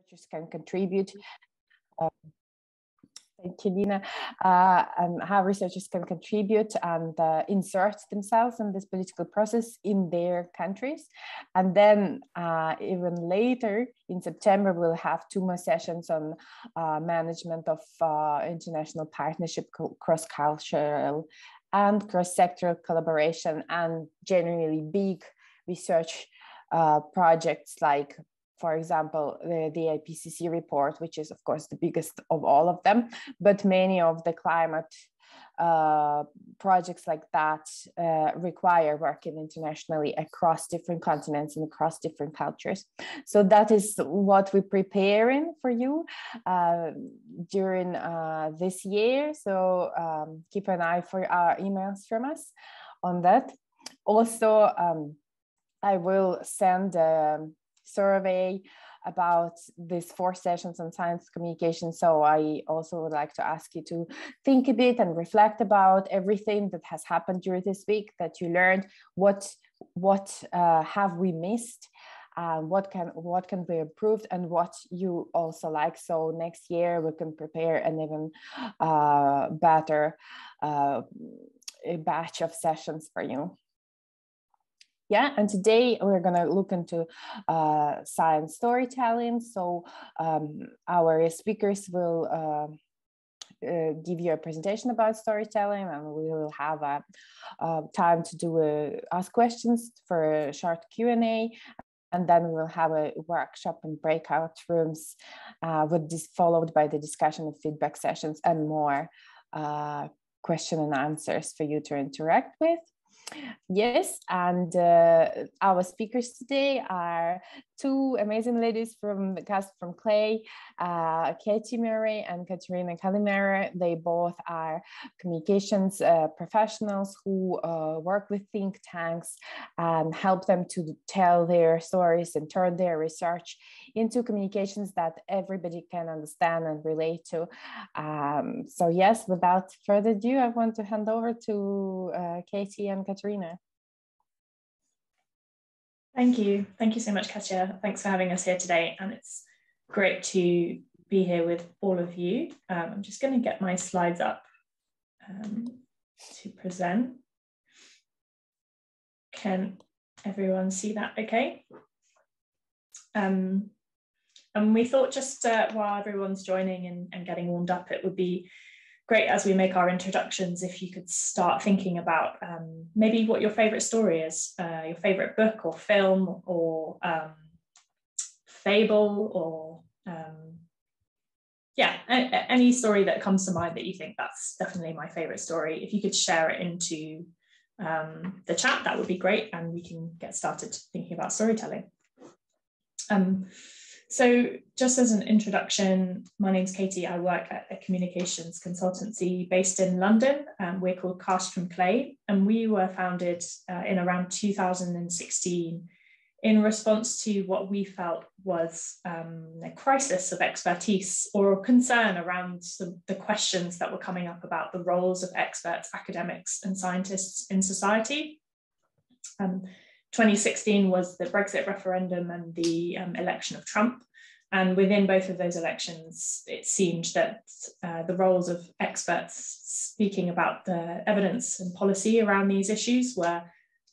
researchers can contribute. Thank you, Lina. And how researchers can contribute and insert themselves in this political process in their countries. And then even later in September, we'll have 2 more sessions on management of international partnership, cross-cultural and cross-sectoral collaboration, and generally big research projects like, for example, the IPCC report, which is of course the biggest of all of them, but many of the climate projects like that require working internationally across different continents and across different cultures. So that is what we're preparing for you during this year. So keep an eye for our emails from us on that. Also, I will send a survey about these 4 sessions on science communication. So I also would like to ask you to think a bit and reflect about everything that has happened during this week that you learned. What have we missed? What can be improved, and what you also like. So next year we can prepare an even better batch of sessions for you. Yeah, and today we're going to look into science storytelling. So our speakers will give you a presentation about storytelling, and we will have a time to do ask questions for a short Q&A. And then we will have a workshop and breakout rooms with this, followed by the discussion of feedback sessions and more question and answers for you to interact with. Yes, and our speakers today are 2 amazing ladies from the cast from Clay, Katy Murray and Katerina Kalimera. They both are communications professionals who work with think tanks and help them to tell their stories and turn their research into communications that everybody can understand and relate to. So yes, without further ado, I want to hand over to Katy and Katerina. Thank you. Thank you so much, Katya. Thanks for having us here today. And it's great to be here with all of you. I'm just going to get my slides up to present. Can everyone see that okay? And we thought just while everyone's joining and getting warmed up, it would be great as we make our introductions if you could start thinking about maybe what your favorite story is, your favorite book or film or fable or yeah, any story that comes to mind that you think that's definitely my favorite story. If you could share it into the chat, that would be great, and we can get started thinking about storytelling. So just as an introduction, my name's Katy. I work at a communications consultancy based in London. We're called Cast from Clay, and we were founded in around 2016 in response to what we felt was a crisis of expertise or a concern around the questions that were coming up about the roles of experts, academics, and scientists in society. 2016 was the Brexit referendum and the election of Trump. And within both of those elections, it seemed that the roles of experts speaking about the evidence and policy around these issues were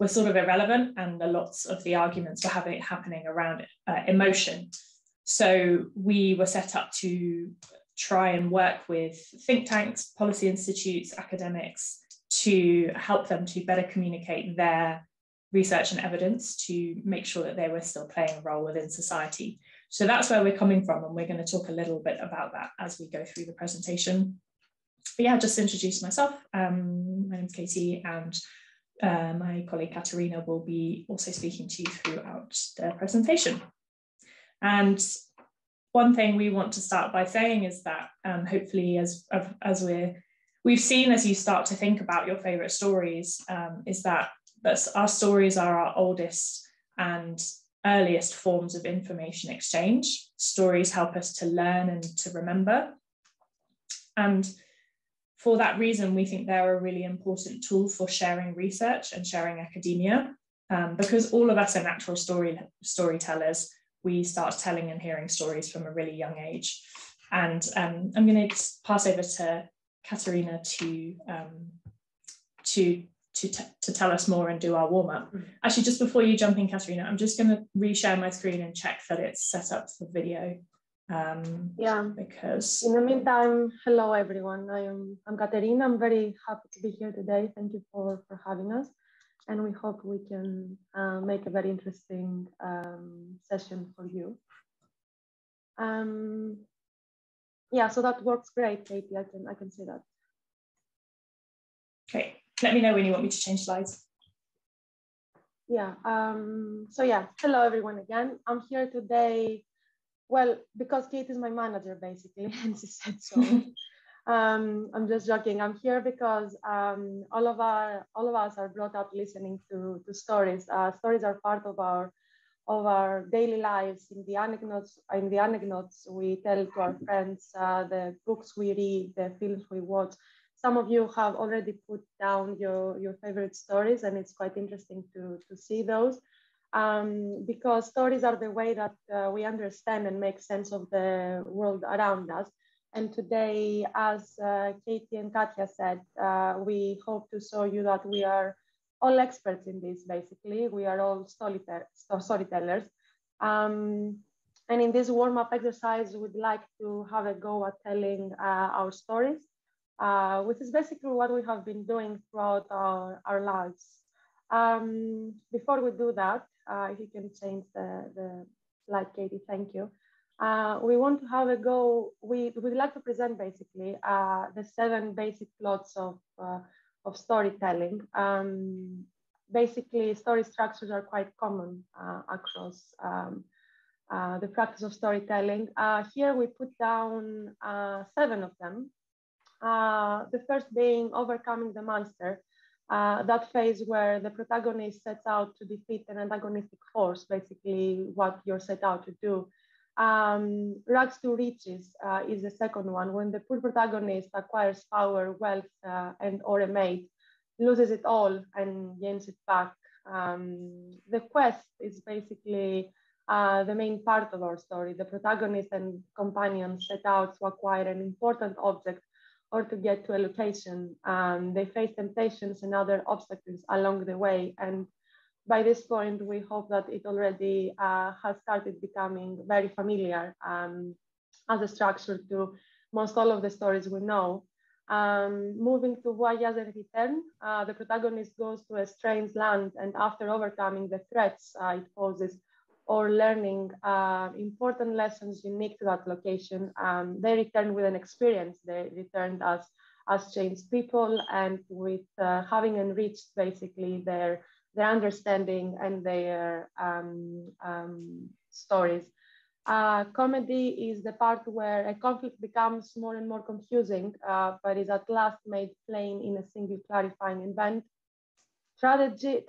sort of irrelevant, and lots of the arguments were happening around emotion. So we were set up to try and work with think tanks, policy institutes, academics to help them to better communicate their research and evidence to make sure that they were still playing a role within society. So that's where we're coming from, and we're going to talk a little bit about that as we go through the presentation. But yeah, just to introduce myself, my name's Katy, and my colleague Katerina will be also speaking to you throughout the presentation. And one thing we want to start by saying is that hopefully as we've seen as you start to think about your favorite stories, is that our stories are our oldest and earliest forms of information exchange. Stories help us to learn and to remember. And for that reason, we think they're a really important tool for sharing research and sharing academia, because all of us are natural storytellers. we start telling and hearing stories from a really young age. And I'm going to pass over to Katerina to tell us more and do our warm-up. Actually, just before you jump in, Katerina, I'm just going to reshare my screen and check that it's set up for video. Because in the meantime, hello everyone. I'm Katerina. I'm very happy to be here today. Thank you for having us, and we hope we can make a very interesting session for you. Yeah, so that works great, Katie. I can see that. Great. Let me know when you want me to change slides. Yeah. So yeah, hello everyone again. I'm here today. Well, because Kate is my manager, basically, and she said so. I'm just joking. I'm here because all of us are brought up listening to stories. Stories are part of our daily lives. In the anecdotes we tell to our friends, the books we read, the films we watch. Some of you have already put down your favorite stories, and it's quite interesting to see those. Because stories are the way that we understand and make sense of the world around us. And today, as Katie and Katya said, we hope to show you that we are all experts in this, basically. We are all storytellers. And in this warm-up exercise, we'd like to have a go at telling our stories, which is basically what we have been doing throughout our lives. Before we do that, if you can change the slide, Katie, thank you. We want to have a go. We'd like to present basically the 7 basic plots of storytelling. Basically, story structures are quite common across the practice of storytelling. Here we put down 7 of them. The first being overcoming the monster. That phase where the protagonist sets out to defeat an antagonistic force, basically what you're set out to do. Rags to riches is the second one, when the poor protagonist acquires power, wealth, and or a mate, loses it all and gains it back. The quest is basically the main part of our story. The protagonist and companion set out to acquire an important object or to get to a location. They face temptations and other obstacles along the way. And by this point, we hope that it already has started becoming very familiar as a structure to most all of the stories we know. Moving to Voyage and Return, the protagonist goes to a strange land, and after overcoming the threats it poses or learning important lessons unique to that location, they return with an experience. They returned as changed people, and with having enriched basically their understanding and their stories. Comedy is the part where a conflict becomes more and more confusing, but is at last made plain in a single clarifying event. Tragedy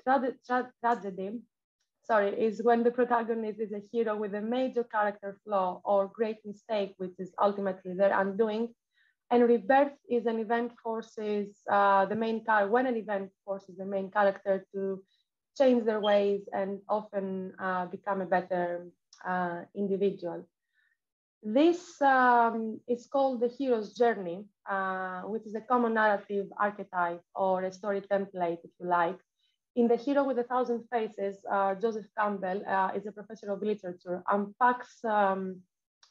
is when the protagonist is a hero with a major character flaw or great mistake, which is ultimately their undoing. And rebirth is an event forces when an event forces the main character to change their ways and often become a better individual. This is called the hero's journey, which is a common narrative archetype or a story template, if you like. In The Hero with 1,000 Faces, Joseph Campbell is a professor of literature, unpacks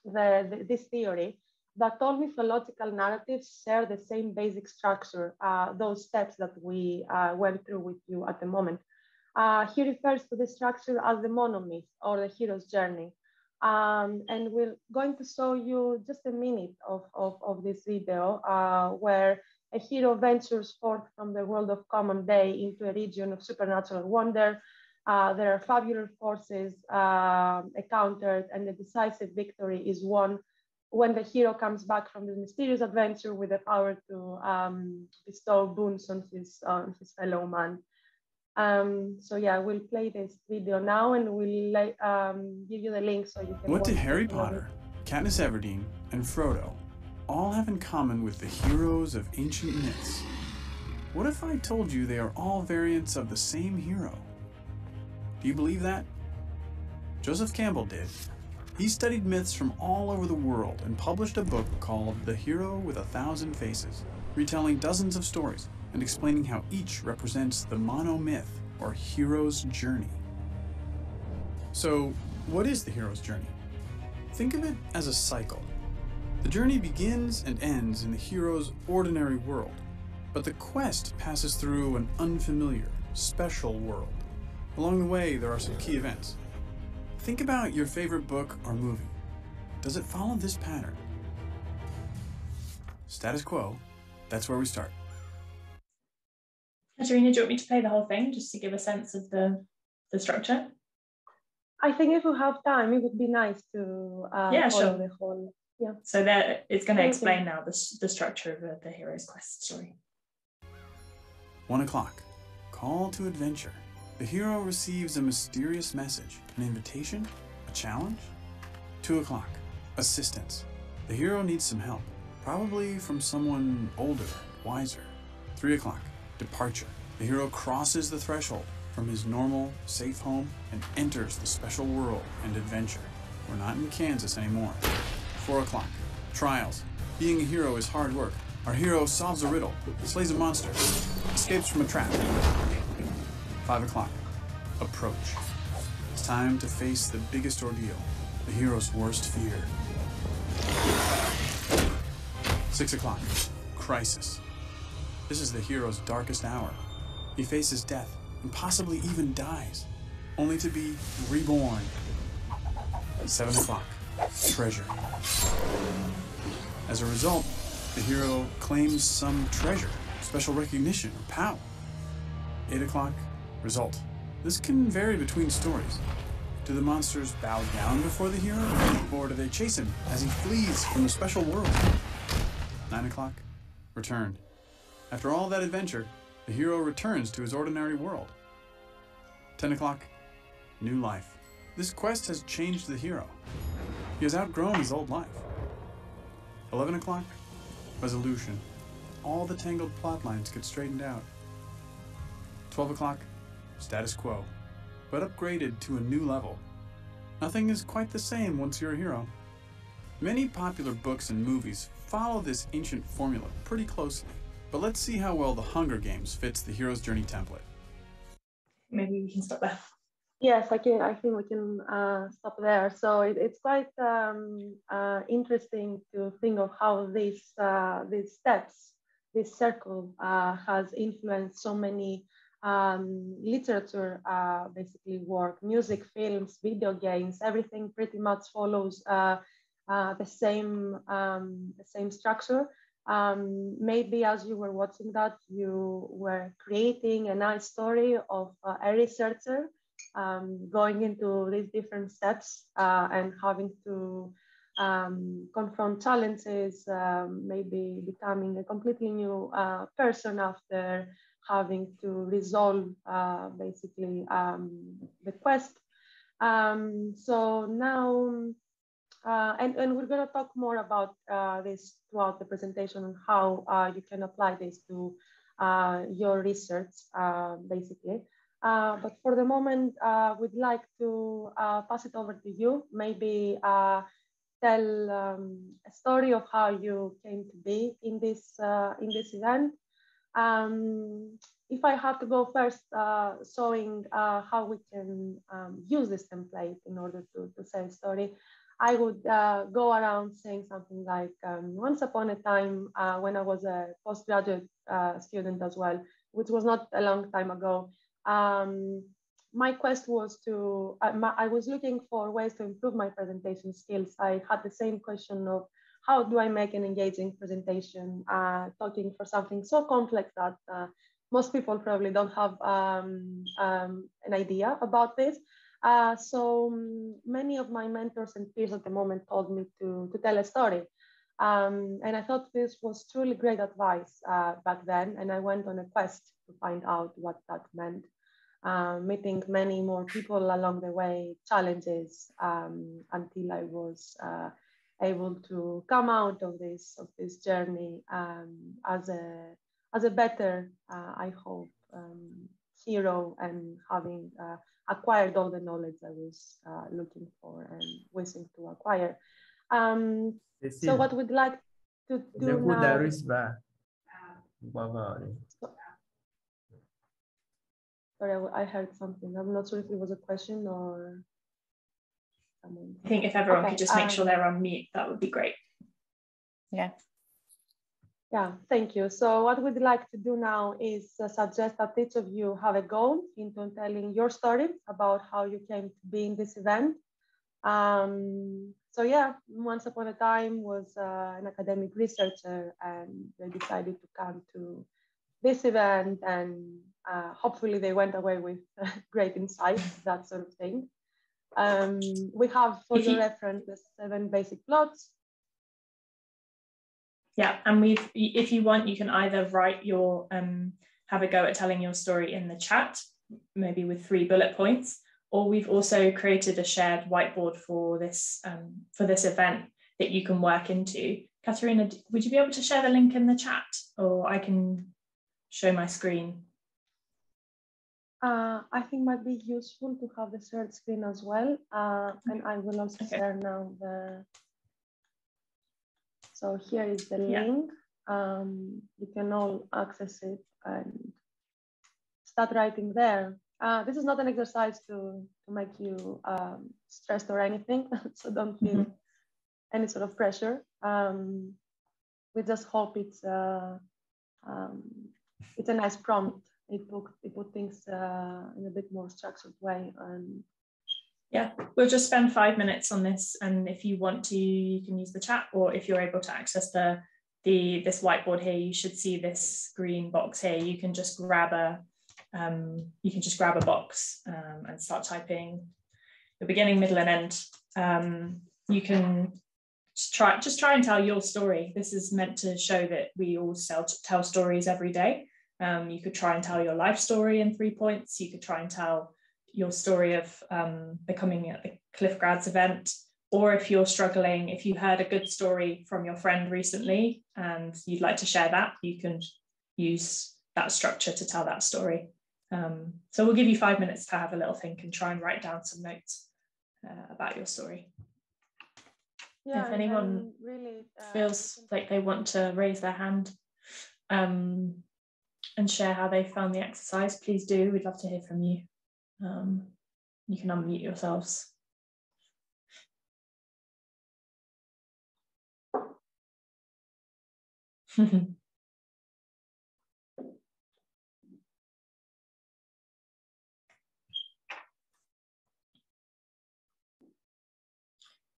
this theory that all mythological narratives share the same basic structure, those steps that we went through with you at the moment. He refers to this structure as the monomyth or the hero's journey. And we're going to show you just a minute of this video where a hero ventures forth from the world of common day into a region of supernatural wonder. There are fabulous forces encountered, and the decisive victory is won when the hero comes back from this mysterious adventure with the power to bestow boons on his fellow man. So yeah, we'll play this video now, and we'll give you the link so you can. What do Harry Potter, Katniss Everdeen, and Frodo all have in common with the heroes of ancient myths? What if I told you they are all variants of the same hero? Do you believe that? Joseph Campbell did. He studied myths from all over the world and published a book called The Hero with a Thousand Faces, retelling dozens of stories and explaining how each represents the monomyth, or hero's journey. So, what is the hero's journey? Think of it as a cycle. The journey begins and ends in the hero's ordinary world, but the quest passes through an unfamiliar, special world. Along the way, there are some key events. Think about your favorite book or movie. Does it follow this pattern? Status quo, that's where we start. Katerina, do you want me to play the whole thing just to give a sense of the structure? I think if we have time, it would be nice to Yeah, follow sure. the whole. Yeah. So that it's going to explain now the structure of the hero's quest story. 1 o'clock, call to adventure. The hero receives a mysterious message, an invitation, a challenge. 2 o'clock, assistance. The hero needs some help, probably from someone older, wiser. 3 o'clock, departure. The hero crosses the threshold from his normal, safe home and enters the special world and adventure. We're not in Kansas anymore. 4 o'clock, trials. Being a hero is hard work. Our hero solves a riddle, slays a monster, escapes from a trap. 5 o'clock, approach. It's time to face the biggest ordeal, the hero's worst fear. 6 o'clock, crisis. This is the hero's darkest hour. He faces death and possibly even dies, only to be reborn. 7 o'clock, treasure. As a result, the hero claims some treasure, special recognition, or power. 8 o'clock, result. This can vary between stories. Do the monsters bow down before the hero, or do they chase him as he flees from the special world? 9 o'clock, return. After all that adventure, the hero returns to his ordinary world. 10 o'clock, new life. This quest has changed the hero. He has outgrown his old life. 11 o'clock, resolution. All the tangled plot lines get straightened out. 12 o'clock, status quo, but upgraded to a new level. Nothing is quite the same once you're a hero. Many popular books and movies follow this ancient formula pretty closely, but let's see how well The Hunger Games fits the hero's journey template. Maybe we can stop there. Yes, I think we can stop there. So it's quite interesting to think of how these steps, this circle, has influenced so many literature, basically work, music, films, video games. Everything pretty much follows the same structure. Maybe as you were watching that, you were creating a nice story of a researcher going into these different steps and having to confront challenges, maybe becoming a completely new person after having to resolve basically the quest. So now, and we're going to talk more about this throughout the presentation and how you can apply this to your research, basically. But for the moment, we'd like to pass it over to you. Maybe tell a story of how you came to be in this event. If I have to go first, showing how we can use this template in order to say a story, I would go around saying something like, once upon a time, when I was a postgraduate student as well, which was not a long time ago, my quest was to, I was looking for ways to improve my presentation skills. I had the same question of how do I make an engaging presentation, talking for something so complex that most people probably don't have an idea about this. So many of my mentors and peers at the moment told me to tell a story. And I thought this was truly great advice back then. And I went on a quest to find out what that meant. Meeting many more people along the way, challenges, until I was able to come out of this journey as a better, I hope, hero, and having acquired all the knowledge I was looking for and wishing to acquire. So what we'd like to do now. Sorry, I heard something. I'm not sure if it was a question or someone. I think if everyone could just make sure they're on mute, that would be great. Yeah. Yeah, thank you. So what we'd like to do now is suggest that each of you have a go into telling your story about how you came to be in this event. So yeah, once upon a time was an academic researcher, and they decided to come to this event, and hopefully they went away with great insights, that sort of thing. We have, for your reference, the 7 basic plots. Yeah, and if you want, you can either write your, have a go at telling your story in the chat, maybe with 3 bullet points, or we've also created a shared whiteboard for this event that you can work into. Katerina, would you be able to share the link in the chat, or I can show my screen? I think it might be useful to have the shared screen as well, and I will also share now the. So here is the link. You can all access it and start writing there. This is not an exercise to make you stressed or anything, so don't feel any sort of pressure. We just hope it's a nice prompt. It put things in a bit more structured way. And yeah, we'll just spend 5 minutes on this, and if you want to, you can use the chat, or if you're able to access this whiteboard here, you should see this green box here. You can just grab a box and start typing the beginning, middle, and end. You can just try and tell your story. This is meant to show that we all tell stories every day. You could try and tell your life story in 3 points. You could try and tell your story of becoming at the Cliff Grads event, or if you're struggling, if you heard a good story from your friend recently and you'd like to share that, you can use that structure to tell that story. So we'll give you 5 minutes to have a little think and try and write down some notes about your story. Yeah, if anyone really feels like they want to raise their hand and share how they found the exercise, please do. We'd love to hear from you. You can unmute yourselves.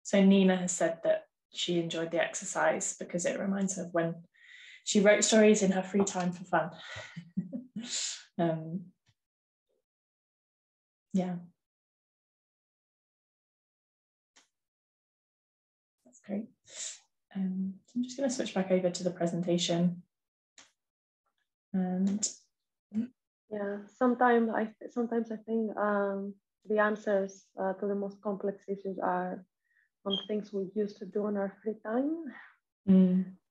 So Nina has said that she enjoyed the exercise because it reminds her of when she wrote stories in her free time for fun. Yeah. That's great. I'm just going to switch back over to the presentation. And yeah, sometimes I think the answers to the most complex issues are on things we used to do in our free time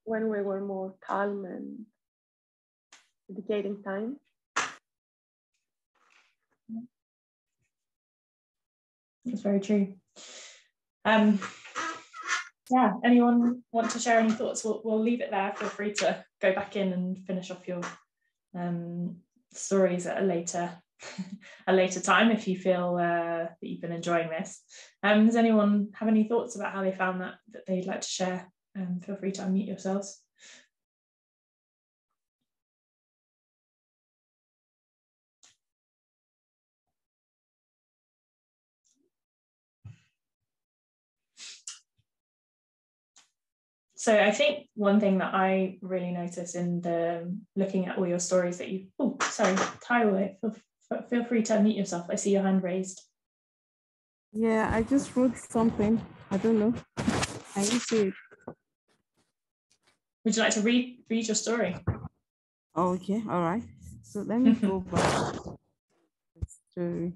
when we were more calm and dedicating time. That's very true. Yeah, anyone want to share any thoughts? We'll leave it there. Feel free to go back in and finish off your stories at a later time if you feel that you've been enjoying this. Does anyone have any thoughts about how they found that they'd like to share? Feel free to unmute yourselves. So I think one thing that I really noticed in looking at all your stories that you, Taiwo, feel free to unmute yourself. I see your hand raised. Yeah, I just wrote something. I don't know. I didn't see it. Would you like to read your story? Oh, okay, all right. So let me go back to the story.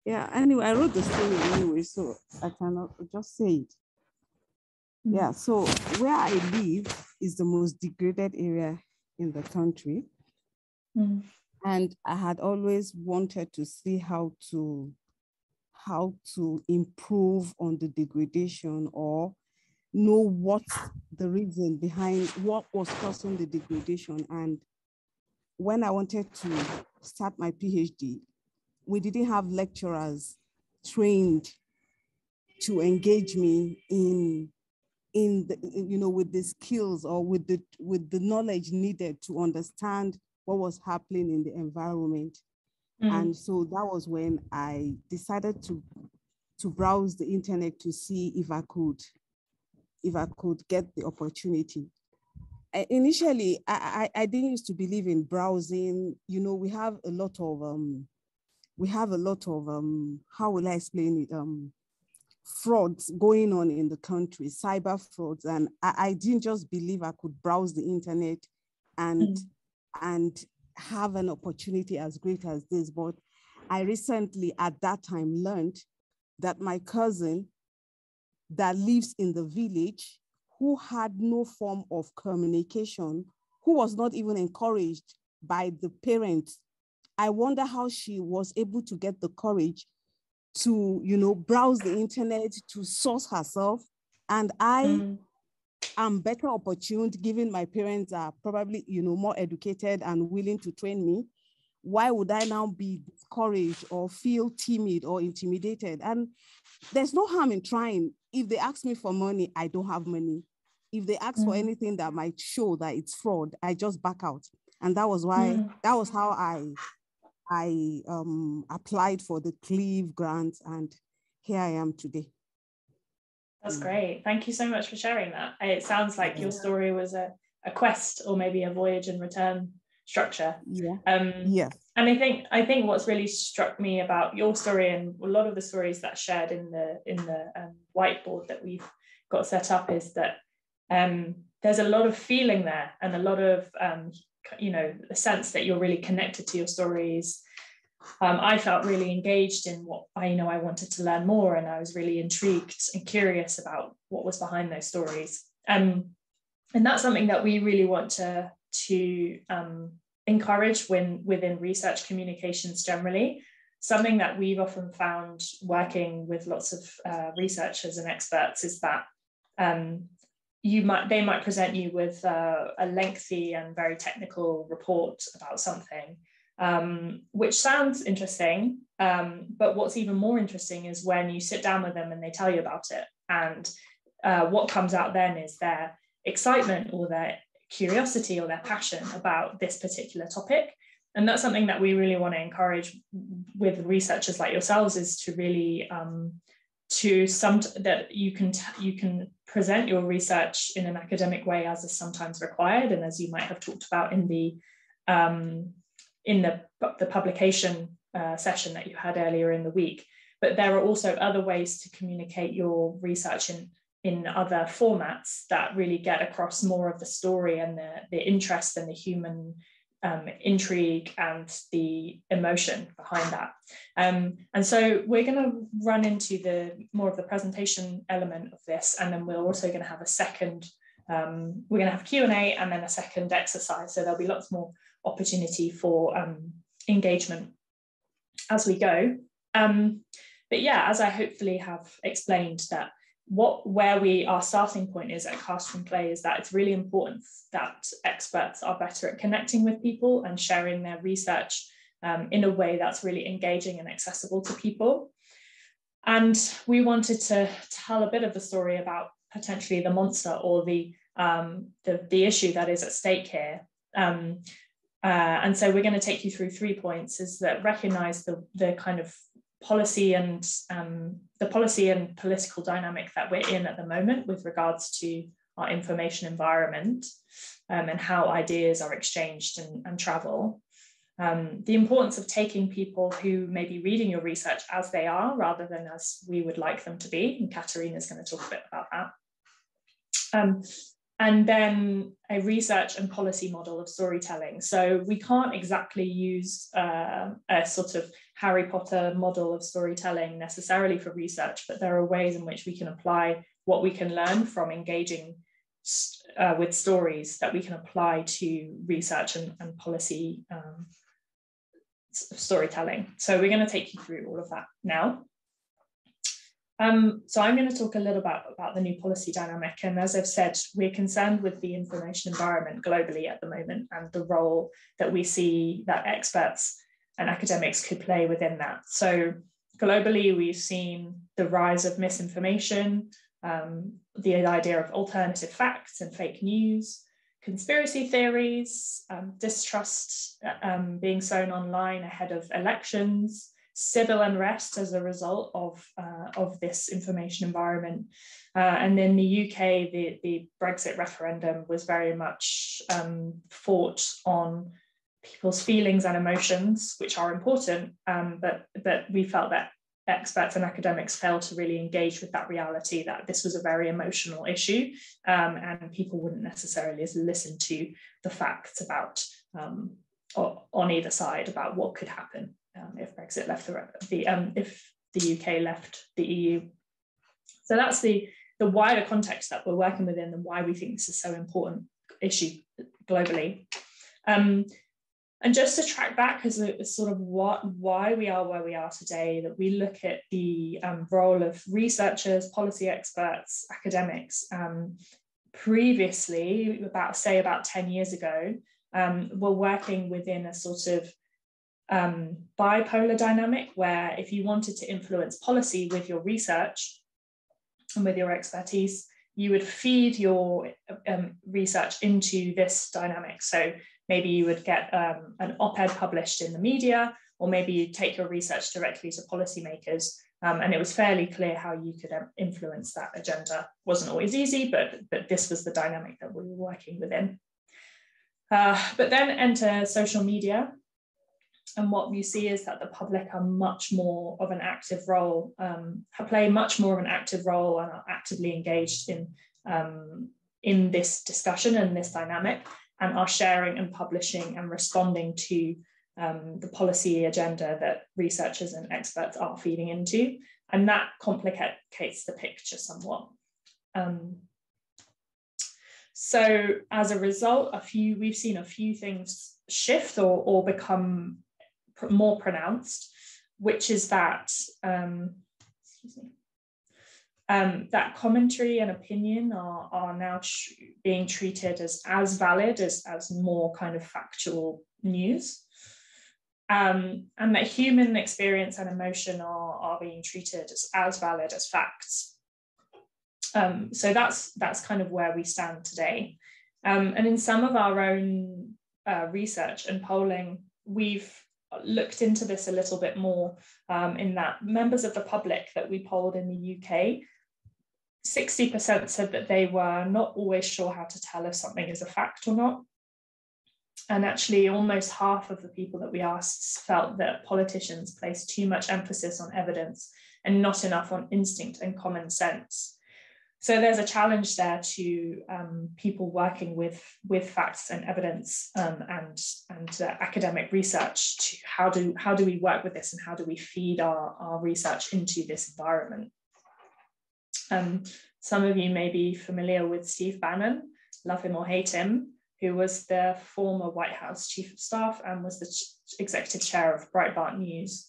Yeah, anyway, I wrote the story anyway, so I cannot just say it. Yeah, so where I live is the most degraded area in the country. And I had always wanted to see how to improve on the degradation, or know what's the reason behind what was causing the degradation. And when I wanted to start my PhD, we didn't have lecturers trained to engage me in the, with the skills or with the knowledge needed to understand what was happening in the environment. And so that was when I decided to browse the internet to see if I could get the opportunity. Initially, I didn't used to believe in browsing. We have a lot of how will I explain it? Frauds going on in the country, cyber frauds, and I didn't just believe I could browse the internet and have an opportunity as great as this. But I recently, at that time, learned that my cousin that lives in the village, who had no form of communication, who was not even encouraged by the parents, I wonder how she was able to get the courage to, browse the internet, to source herself. And I am better opportuned, given my parents are probably, more educated and willing to train me. Why would I now be discouraged or feel timid or intimidated? And there's no harm in trying. If they ask me for money, I don't have money. If they ask for anything that might show that it's fraud, I just back out. And that was why, that was how I applied for the Cleve grant, and here I am today. That's great. Thank you so much for sharing that. It sounds like your story was a quest, or maybe a voyage and return structure. Yeah. And I think what's really struck me about your story, and a lot of the stories that are shared in the whiteboard that we've got set up, is that there's a lot of feeling there, and a lot of the sense that you're really connected to your stories. I felt really engaged in what I wanted to learn more, and I was really intrigued and curious about what was behind those stories. And that's something that we really want to encourage within research communications generally. Something that we've often found working with lots of researchers and experts is that they might present you with a lengthy and very technical report about something, which sounds interesting, but what's even more interesting is when you sit down with them and they tell you about it, and what comes out then is their excitement or their curiosity or their passion about this particular topic. And that's something that we really want to encourage with researchers like yourselves, is to really that you can present your research in an academic way as is sometimes required, and as you might have talked about in the publication session that you had earlier in the week. But there are also other ways to communicate your research in other formats that really get across more of the story and the interest and the human intrigue and the emotion behind that. And so we're going to run into more of the presentation element of this, and then we're also going to have a second, we're going to have Q&A and then a second exercise. So there'll be lots more opportunity for engagement as we go. But yeah, as I hopefully have explained, that our starting point is at Cast from Clay is that it's really important that experts are better at connecting with people and sharing their research in a way that's really engaging and accessible to people. And we wanted to tell a bit of the story about potentially the monster or the issue that is at stake here. And so we're going to take you through 3 points: is that recognize the kind of policy and political dynamic that we're in at the moment with regards to our information environment, and how ideas are exchanged and travel. The importance of taking people who may be reading your research as they are, rather than as we would like them to be. And Katerina is going to talk a bit about that. And then a research and policy model of storytelling. So we can't exactly use a sort of Harry Potter model of storytelling necessarily for research, but there are ways in which we can apply what we can learn from engaging with stories that we can apply to research and policy storytelling. So we're going to take you through all of that now. So I'm going to talk a little about the new policy dynamic. And as I've said, we're concerned with the information environment globally at the moment and the role that we see that experts and academics could play within that. So globally, we've seen the rise of misinformation, the idea of alternative facts and fake news, conspiracy theories, distrust being sown online ahead of elections, civil unrest as a result of this information environment. And in the UK, the Brexit referendum was very much fought on people's feelings and emotions, which are important, but we felt that experts and academics failed to really engage with that reality, that this was a very emotional issue, and people wouldn't necessarily listen to the facts about on either side about what could happen if Brexit left if the UK left the EU. So that's the wider context that we're working within and why we think this is so important issue globally. And just to track back as a sort of why we are where we are today, that we look at the role of researchers, policy experts, academics. Previously, about 10 years ago, were working within a sort of bipolar dynamic where if you wanted to influence policy with your research and with your expertise, you would feed your research into this dynamic. So maybe you would get an op-ed published in the media, or maybe you take your research directly to policymakers, and it was fairly clear how you could influence that agenda. Wasn't always easy, but this was the dynamic that we were working within. But then enter social media, and what we see is that the public are much more of an active role, play much more of an active role, and are actively engaged in this discussion and this dynamic, and are sharing and publishing and responding to the policy agenda that researchers and experts are feeding into. And that complicates the picture somewhat. So as a result, we've seen a few things shift or become more pronounced, which is that that commentary and opinion are now being treated as valid as more kind of factual news, and that human experience and emotion are being treated as valid as facts. So that's kind of where we stand today. And in some of our own research and polling, we've looked into this a little bit more, in that members of the public that we polled in the UK, 60% said that they were not always sure how to tell if something is a fact or not. And actually almost half of the people that we asked felt that politicians place too much emphasis on evidence and not enough on instinct and common sense. So there's a challenge there to people working with facts and evidence and academic research. To how do we work with this, and how do we feed our research into this environment? Some of you may be familiar with Steve Bannon, love him or hate him, who was the former White House Chief of Staff and was the executive chair of Breitbart News.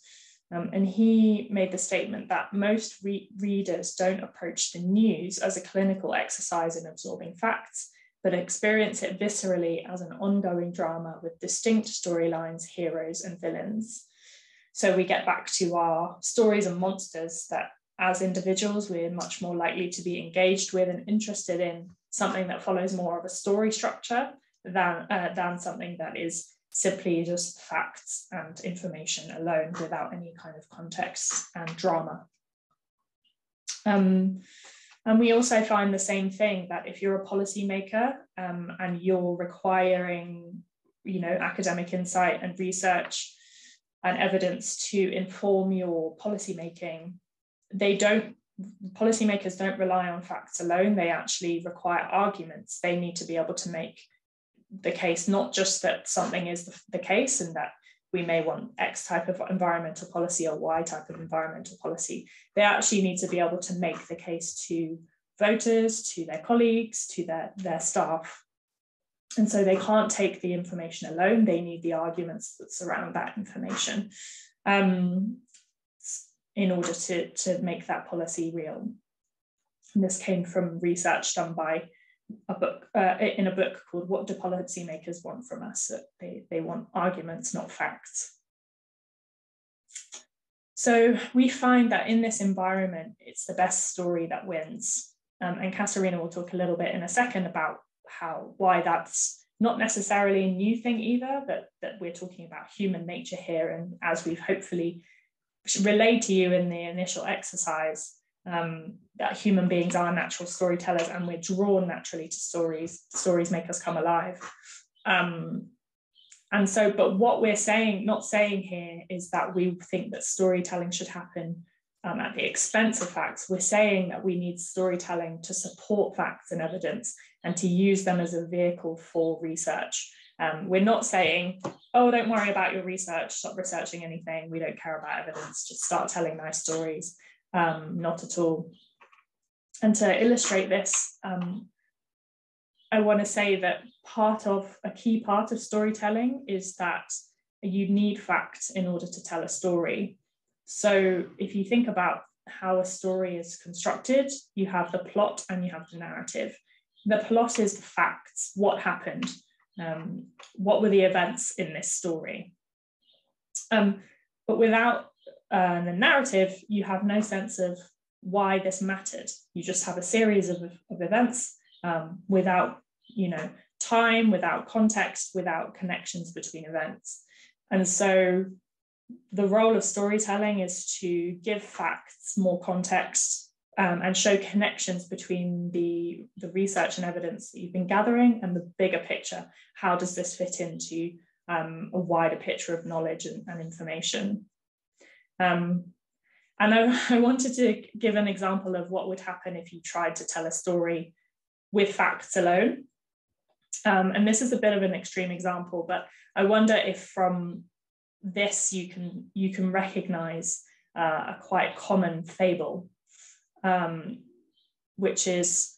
And he made the statement that most readers don't approach the news as a clinical exercise in absorbing facts, but experience it viscerally as an ongoing drama with distinct storylines, heroes, and villains. So we get back to our stories and monsters, that as individuals, we're much more likely to be engaged with and interested in something that follows more of a story structure than something that is simply just facts and information alone without any kind of context and drama. And we also find the same thing, that if you're a policymaker and you're requiring, academic insight and research and evidence to inform your policymaking, policymakers don't rely on facts alone. They actually require arguments. They need to be able to make the case, not just that something is the case and that we may want X type of environmental policy or Y type of environmental policy. They actually need to be able to make the case to voters, to their colleagues, to their staff, And so they can't take the information alone. They need the arguments that surround that information in order to make that policy real. And this came from research done by in a book called What Do Policymakers Want From Us? They want arguments, not facts. So we find that in this environment, it's the best story that wins. And Katerina will talk a little bit in a second about why that's not necessarily a new thing either, that we're talking about human nature here. And as we've hopefully relayed to you in the initial exercise, that human beings are natural storytellers and we're drawn naturally to stories. Stories make us come alive. And so, but what we're not saying here is that we think that storytelling should happen at the expense of facts. We're saying that we need storytelling to support facts and evidence and to use them as a vehicle for research. We're not saying, oh, don't worry about your research, stop researching anything, we don't care about evidence, just start telling nice stories. Not at all. And to illustrate this, I want to say that a key part of storytelling is that you need facts in order to tell a story. So if you think about how a story is constructed, you have the plot and you have the narrative. The plot is the facts, what happened, what were the events in this story. But without the narrative, you have no sense of why this mattered. You just have a series of events without, time, without context, without connections between events. And so the role of storytelling is to give facts more context and show connections between the research and evidence that you've been gathering and the bigger picture. How does this fit into a wider picture of knowledge and information? And I wanted to give an example of what would happen if you tried to tell a story with facts alone. And this is a bit of an extreme example, but I wonder if from this you can recognize a quite common fable, which is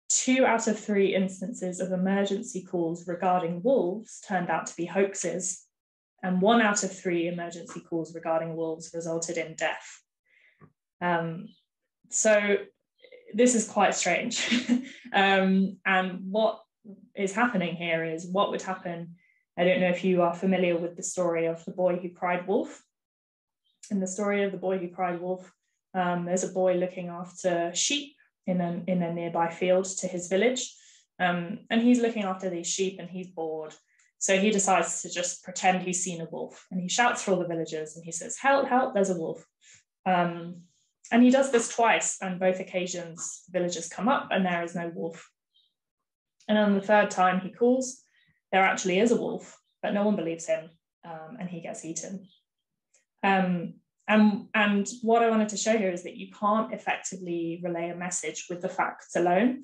2 out of 3 instances of emergency calls regarding wolves turned out to be hoaxes, and 1 out of 3 emergency calls regarding wolves resulted in death. So this is quite strange. And what is happening here is what would happen. I don't know if you are familiar with the story of the boy who cried wolf. In the story of the boy who cried wolf, there's a boy looking after sheep in a nearby field to his village. And he's looking after these sheep and he's bored. So he decides to just pretend he's seen a wolf, and he shouts for all the villagers and he says, help, help, there's a wolf. And he does this twice, and both occasions the villagers come up and there is no wolf. And on the 3rd time he calls, there actually is a wolf, but no one believes him, and he gets eaten. And what I wanted to show here is that you can't effectively relay a message with the facts alone.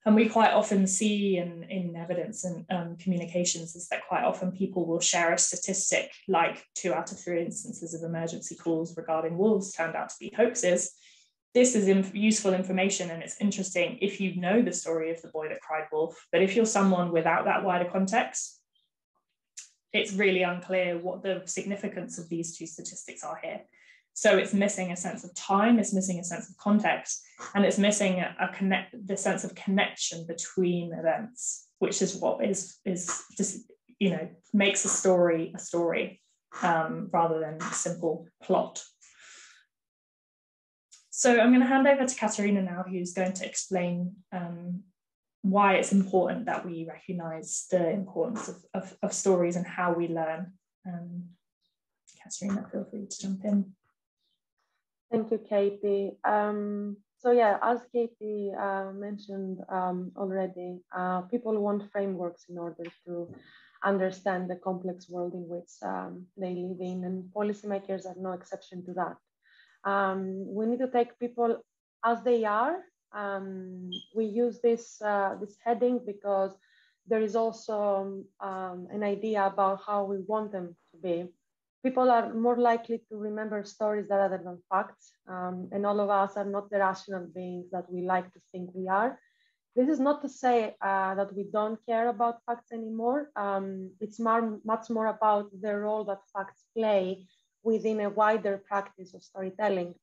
And we quite often see in evidence and communications is that quite often people will share a statistic like 2 out of 3 instances of emergency calls regarding wolves turned out to be hoaxes. This is useful information, and it's interesting if you know the story of the boy that cried wolf. But if you're someone without that wider context, it's really unclear what the significance of these 2 statistics are here. So it's missing a sense of time, it's missing a sense of context, and it's missing the sense of connection between events, which is what is just, makes a story rather than a simple plot. So I'm going to hand over to Katerina now, who's going to explain why it's important that we recognise the importance of stories and how we learn. Katerina, feel free to jump in. Thank you, Katie. So yeah, as Katie mentioned already, people want frameworks in order to understand the complex world in which they live in, and policymakers are no exception to that. We need to take people as they are. We use this heading because there is also an idea about how we want them to be. People are more likely to remember stories rather than facts, and all of us are not the rational beings that we like to think we are. This is not to say that we don't care about facts anymore. It's much more about the role that facts play within a wider practice of storytelling.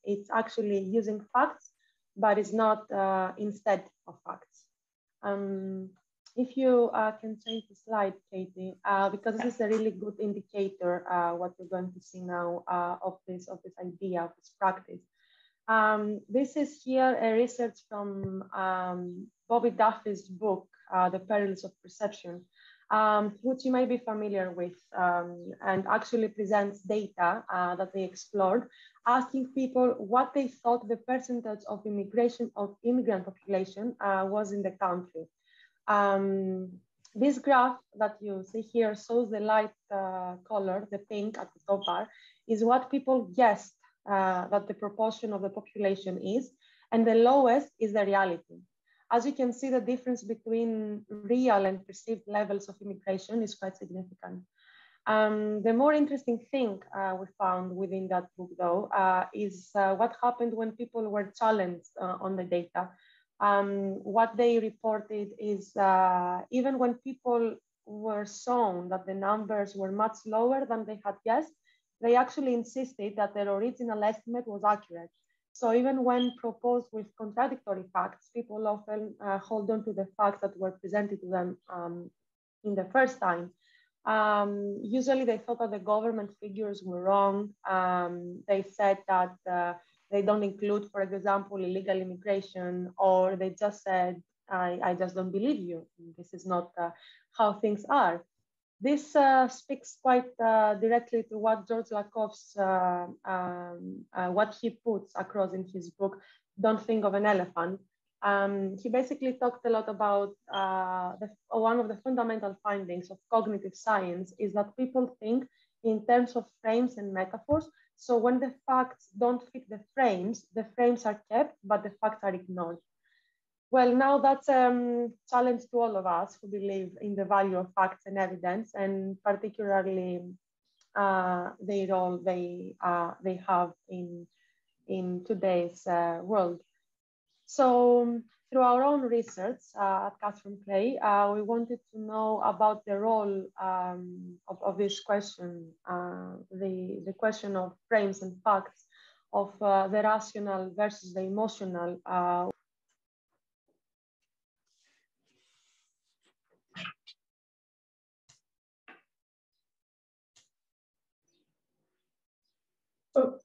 It's actually using facts, but it's not instead of facts. If you can change the slide, Katie, because this is a really good indicator what we're going to see now of this idea, of this practice. This is here a research from Bobby Duffy's book, The Perils of Perception, which you may be familiar with, and actually presents data that they explored, asking people what they thought the percentage of immigrant population was in the country. This graph that you see here shows the light color, the pink at the top bar, is what people guessed that the proportion of the population is, and the lowest is the reality. As you can see, the difference between real and perceived levels of immigration is quite significant. The more interesting thing we found within that book, though, is what happened when people were challenged on the data. What they reported is even when people were shown that the numbers were much lower than they had guessed, they actually insisted that their original estimate was accurate. So even when proposed with contradictory facts, people often hold on to the facts that were presented to them in the first time. Usually they thought that the government figures were wrong. They said that they don't include, for example, illegal immigration, or they just said, I just don't believe you. This is not how things are. This speaks quite directly to what George Lakoff's, what he puts across in his book, Don't Think of an Elephant. He basically talked a lot about one of the fundamental findings of cognitive science is that people think in terms of frames and metaphors. So when the facts don't fit the frames are kept, but the facts are ignored. Well, now that's a challenge to all of us who believe in the value of facts and evidence, and particularly the role they have in today's world. So through our own research at Catherine Clay, we wanted to know about the role of this question, the question of frames and facts, of the rational versus the emotional. Oh,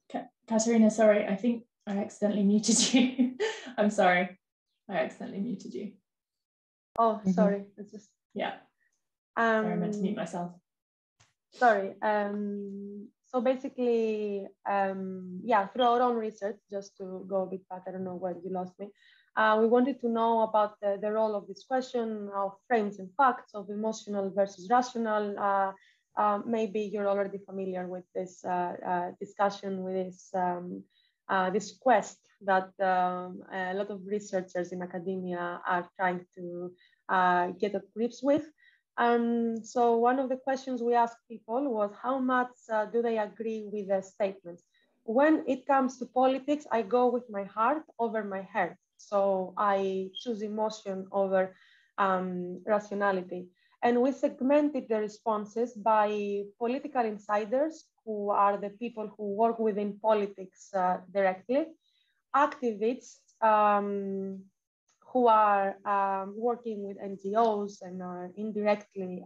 Katerina, sorry, I think I accidentally muted you. I'm sorry, I accidentally muted you. Oh, sorry, it's just... Yeah, sorry, I meant to mute myself. Sorry, so basically, yeah, through our own research, just to go a bit back, I don't know where you lost me, we wanted to know about the role of this question of frames and facts, of emotional versus rational. Maybe you're already familiar with this discussion, with this quest that a lot of researchers in academia are trying to get at grips with. So one of the questions we asked people was how much do they agree with the statements? When it comes to politics, I go with my heart over my head. So I choose emotion over rationality. And we segmented the responses by political insiders, who are the people who work within politics directly, activists who are working with NGOs and are indirectly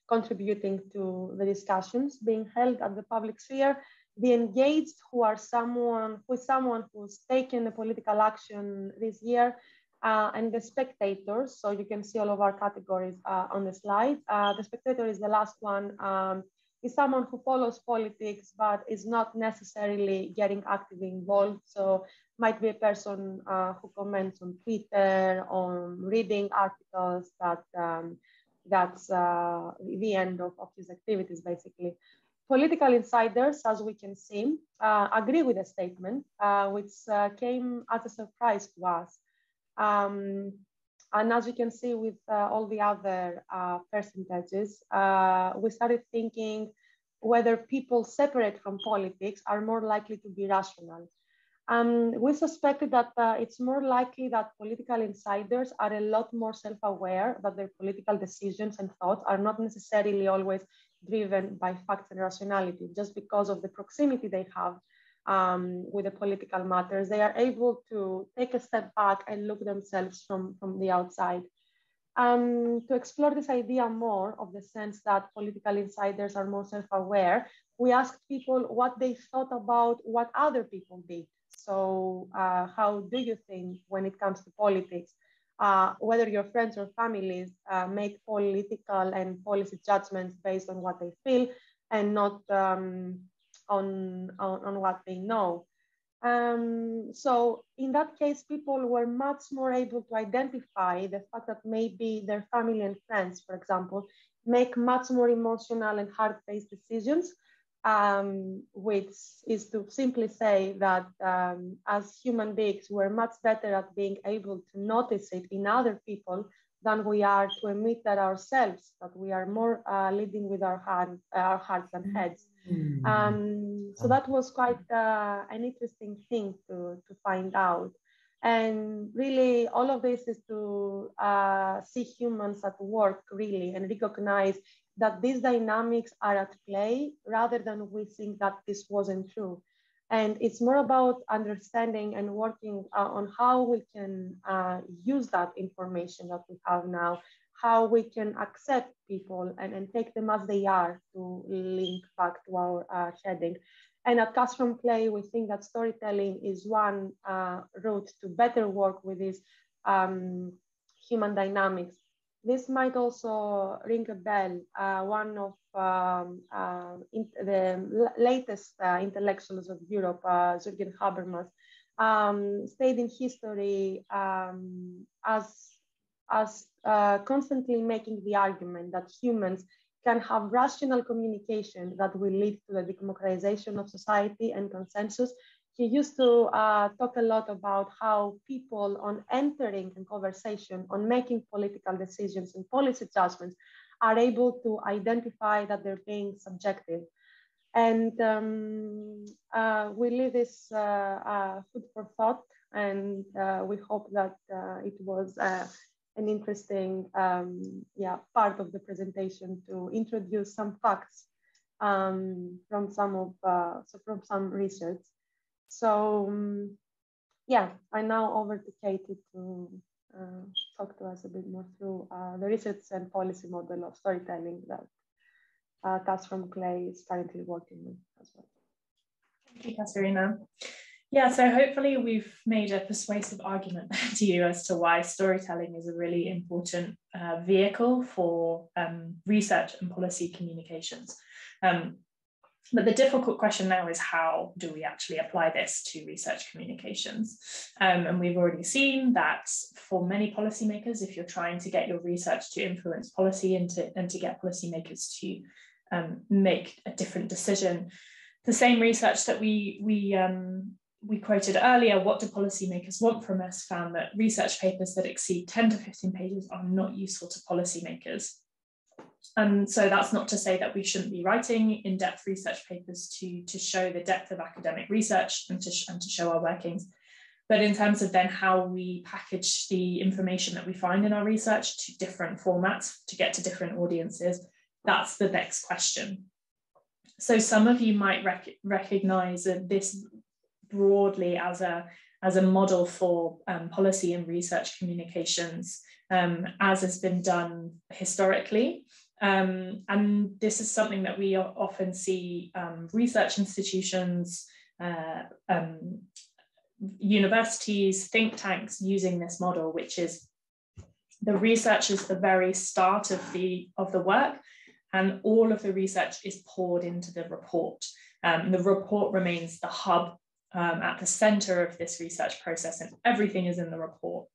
contributing to the discussions being held at the public sphere, the engaged, who are someone who's taken a political action this year, and the spectators. So you can see all of our categories on the slide. The spectator is the last one. Is someone who follows politics, but is not necessarily getting actively involved. So might be a person who comments on Twitter, on reading articles, that that's the end of his activities, basically. Political insiders, as we can see, agree with the statement, which came as a surprise to us. And as you can see with all the other percentages, we started thinking whether people separate from politics are more likely to be rational. We suspected that it's more likely that political insiders are a lot more self-aware that their political decisions and thoughts are not necessarily always driven by facts and rationality. Just because of the proximity they have with the political matters, they are able to take a step back and look themselves from the outside. To explore this idea more of the sense that political insiders are more self-aware, we asked people what they thought about what other people did. So how do you think when it comes to politics, whether your friends or families make political and policy judgments based on what they feel and not on what they know? So in that case, people were much more able to identify the fact that maybe their family and friends, for example, make much more emotional and hard-paced decisions, which is to simply say that as human beings, we're much better at being able to notice it in other people than we are to admit that ourselves, that we are more leading with our hearts and heads. So that was quite an interesting thing to find out. And really, all of this is to see humans at work, really, and recognize that these dynamics are at play rather than we think that this wasn't true. And it's more about understanding and working on how we can use that information that we have now, how we can accept people and take them as they are, to link back to our shedding. And at Cast from Clay, we think that storytelling is one route to better work with these human dynamics. This might also ring a bell. One of the latest intellectuals of Europe, Jürgen Habermas, stayed in history as constantly making the argument that humans can have rational communication that will lead to the democratization of society and consensus. He used to talk a lot about how people, on entering a conversation, on making political decisions and policy judgments, are able to identify that they're being subjective. And we leave this food for thought, and we hope that it was an interesting part of the presentation to introduce some facts from some research. So I now over to Katy to talk to us a bit more through the research and policy model of storytelling that Cast from Clay is currently working with as well. Thank you, Katerina. Yeah, so hopefully we've made a persuasive argument to you as to why storytelling is a really important vehicle for research and policy communications. But the difficult question now is, how do we actually apply this to research communications? And we've already seen that for many policymakers, if you're trying to get your research to influence policy and to get policymakers to make a different decision, the same research that we quoted earlier, What Do Policymakers Want From Us, found that research papers that exceed 10 to 15 pages are not useful to policymakers. And so that's not to say that we shouldn't be writing in-depth research papers to show the depth of academic research and to show our workings. But in terms of then how we package the information that we find in our research to different formats to get to different audiences, that's the next question. So some of you might recognize this broadly as a model for policy and research communications, as has been done historically. And this is something that we often see research institutions, universities, think tanks using this model, which is the research is the very start of the work, and all of the research is poured into the report. The report remains the hub at the center of this research process, and everything is in the report.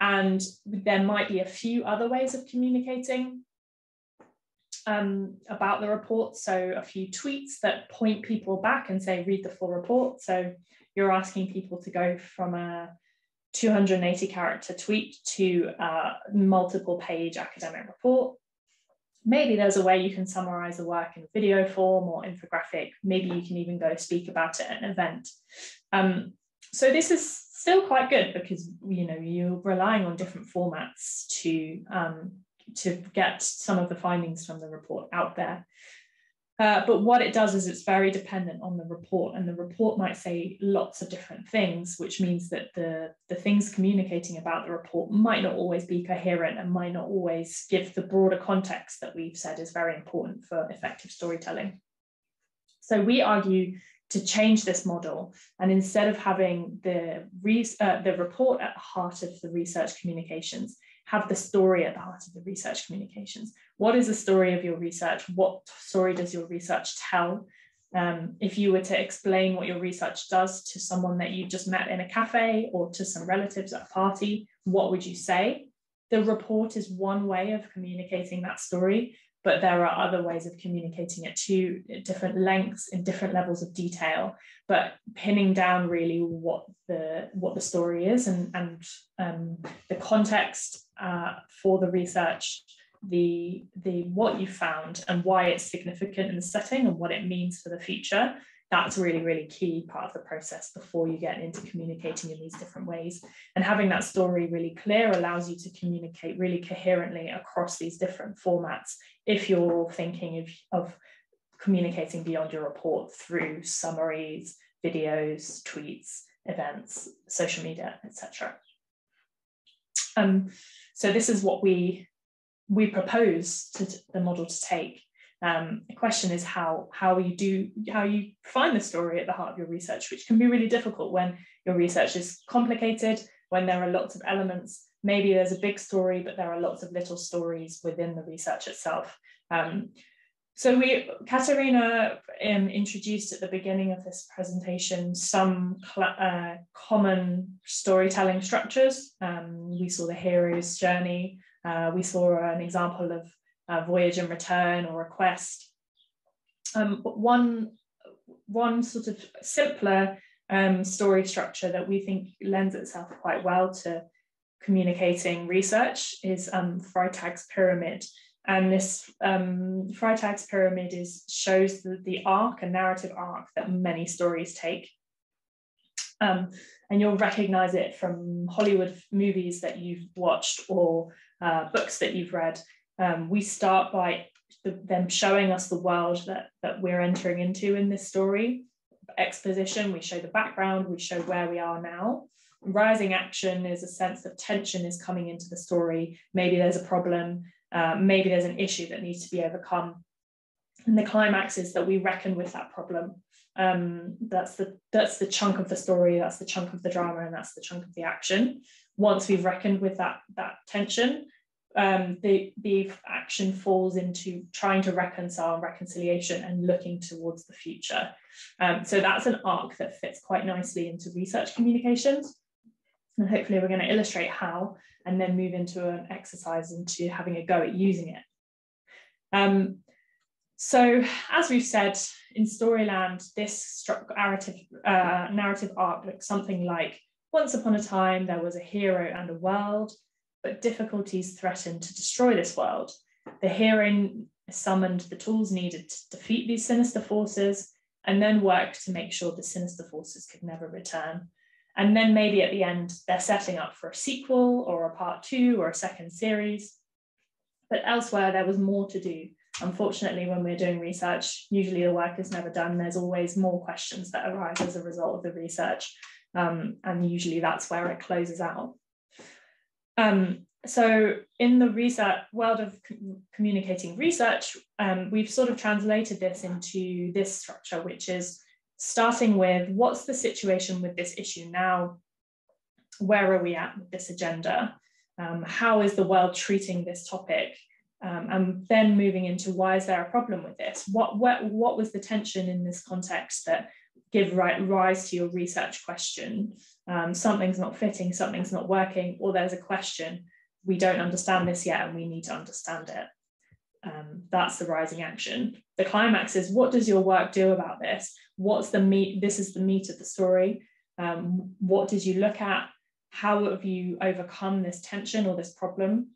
And there might be a few other ways of communicating about the report. So a few tweets that point people back and say, read the full report. So you're asking people to go from a 280 character tweet to a multiple page academic report. Maybe there's a way you can summarize the work in video form or infographic. Maybe you can even go speak about it at an event. So this is still quite good because, you know, you're relying on different formats to get some of the findings from the report out there. But what it does is it's very dependent on the report, and the report might say lots of different things, which means that the things communicating about the report might not always be coherent and might not always give the broader context that we've said is very important for effective storytelling. So we argue to change this model, and instead of having the report at the heart of the research communications, have the story at the heart of the research communications. What is the story of your research? What story does your research tell? If you were to explain what your research does to someone that you just met in a cafe or to some relatives at a party, what would you say? The report is one way of communicating that story, but there are other ways of communicating it too, at different lengths, in different levels of detail, but pinning down really what the story is and the context for the research, the what you found and why it's significant in the setting and what it means for the future. That's really, really key part of the process before you get into communicating in these different ways. And having that story really clear allows you to communicate really coherently across these different formats if you're thinking of communicating beyond your report through summaries, videos, tweets, events, social media, etc. So this is what we propose to the model to take. The question is how you find the story at the heart of your research, which can be really difficult when your research is complicated, when there are lots of elements. Maybe there's a big story, but there are lots of little stories within the research itself. So Katerina introduced at the beginning of this presentation some common storytelling structures. We saw the hero's journey. We saw an example of voyage and return or request. But one sort of simpler story structure that we think lends itself quite well to communicating research is Freytag's pyramid. And this Freytag's pyramid shows the arc, a narrative arc that many stories take. And you'll recognize it from Hollywood movies that you've watched or books that you've read. We start by them showing us the world that we're entering into in this story. Exposition, we show the background, we show where we are now. Rising action is a sense of tension is coming into the story. Maybe there's a problem, maybe there's an issue that needs to be overcome. And the climax is that we reckon with that problem. That's the chunk of the story, that's the chunk of the drama, and that's the chunk of the action. Once we've reckoned with that tension, the action falls into trying to reconcile reconciliation and looking towards the future. So that's an arc that fits quite nicely into research communications. And hopefully we're going to illustrate how, and then move into an exercise into having a go at using it. So as we've said, in Storyland, this narrative arc looks something like, once upon a time, there was a hero and a world, but difficulties threatened to destroy this world. The hero summoned the tools needed to defeat these sinister forces, and then worked to make sure the sinister forces could never return. And then maybe at the end, they're setting up for a sequel or a part 2 or a second series. But elsewhere, there was more to do. Unfortunately, when we're doing research, usually the work is never done. There's always more questions that arise as a result of the research. And usually that's where it closes out. So in the research world of communicating research, we've sort of translated this into this structure, which is starting with what's the situation with this issue now? Where are we at with this agenda? How is the world treating this topic? And then moving into why is there a problem with this? What was the tension in this context that give rise to your research question? Something's not fitting, something's not working, or there's a question, we don't understand this yet and we need to understand it. That's the rising action. The climax is, what does your work do about this? What's the meat? This is the meat of the story. What did you look at? How have you overcome this tension or this problem?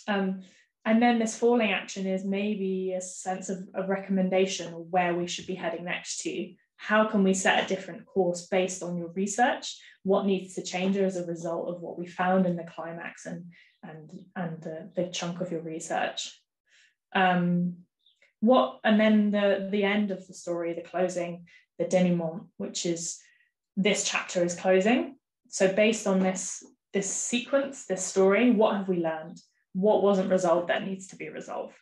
And And then this falling action is maybe a sense of a recommendation of where we should be heading next to. How can we set a different course based on your research? What needs to change as a result of what we found in the climax and the chunk of your research? And then the end of the story, the closing, the denouement, which is this chapter is closing. So based on this sequence, this story, what have we learned? What wasn't resolved that needs to be resolved?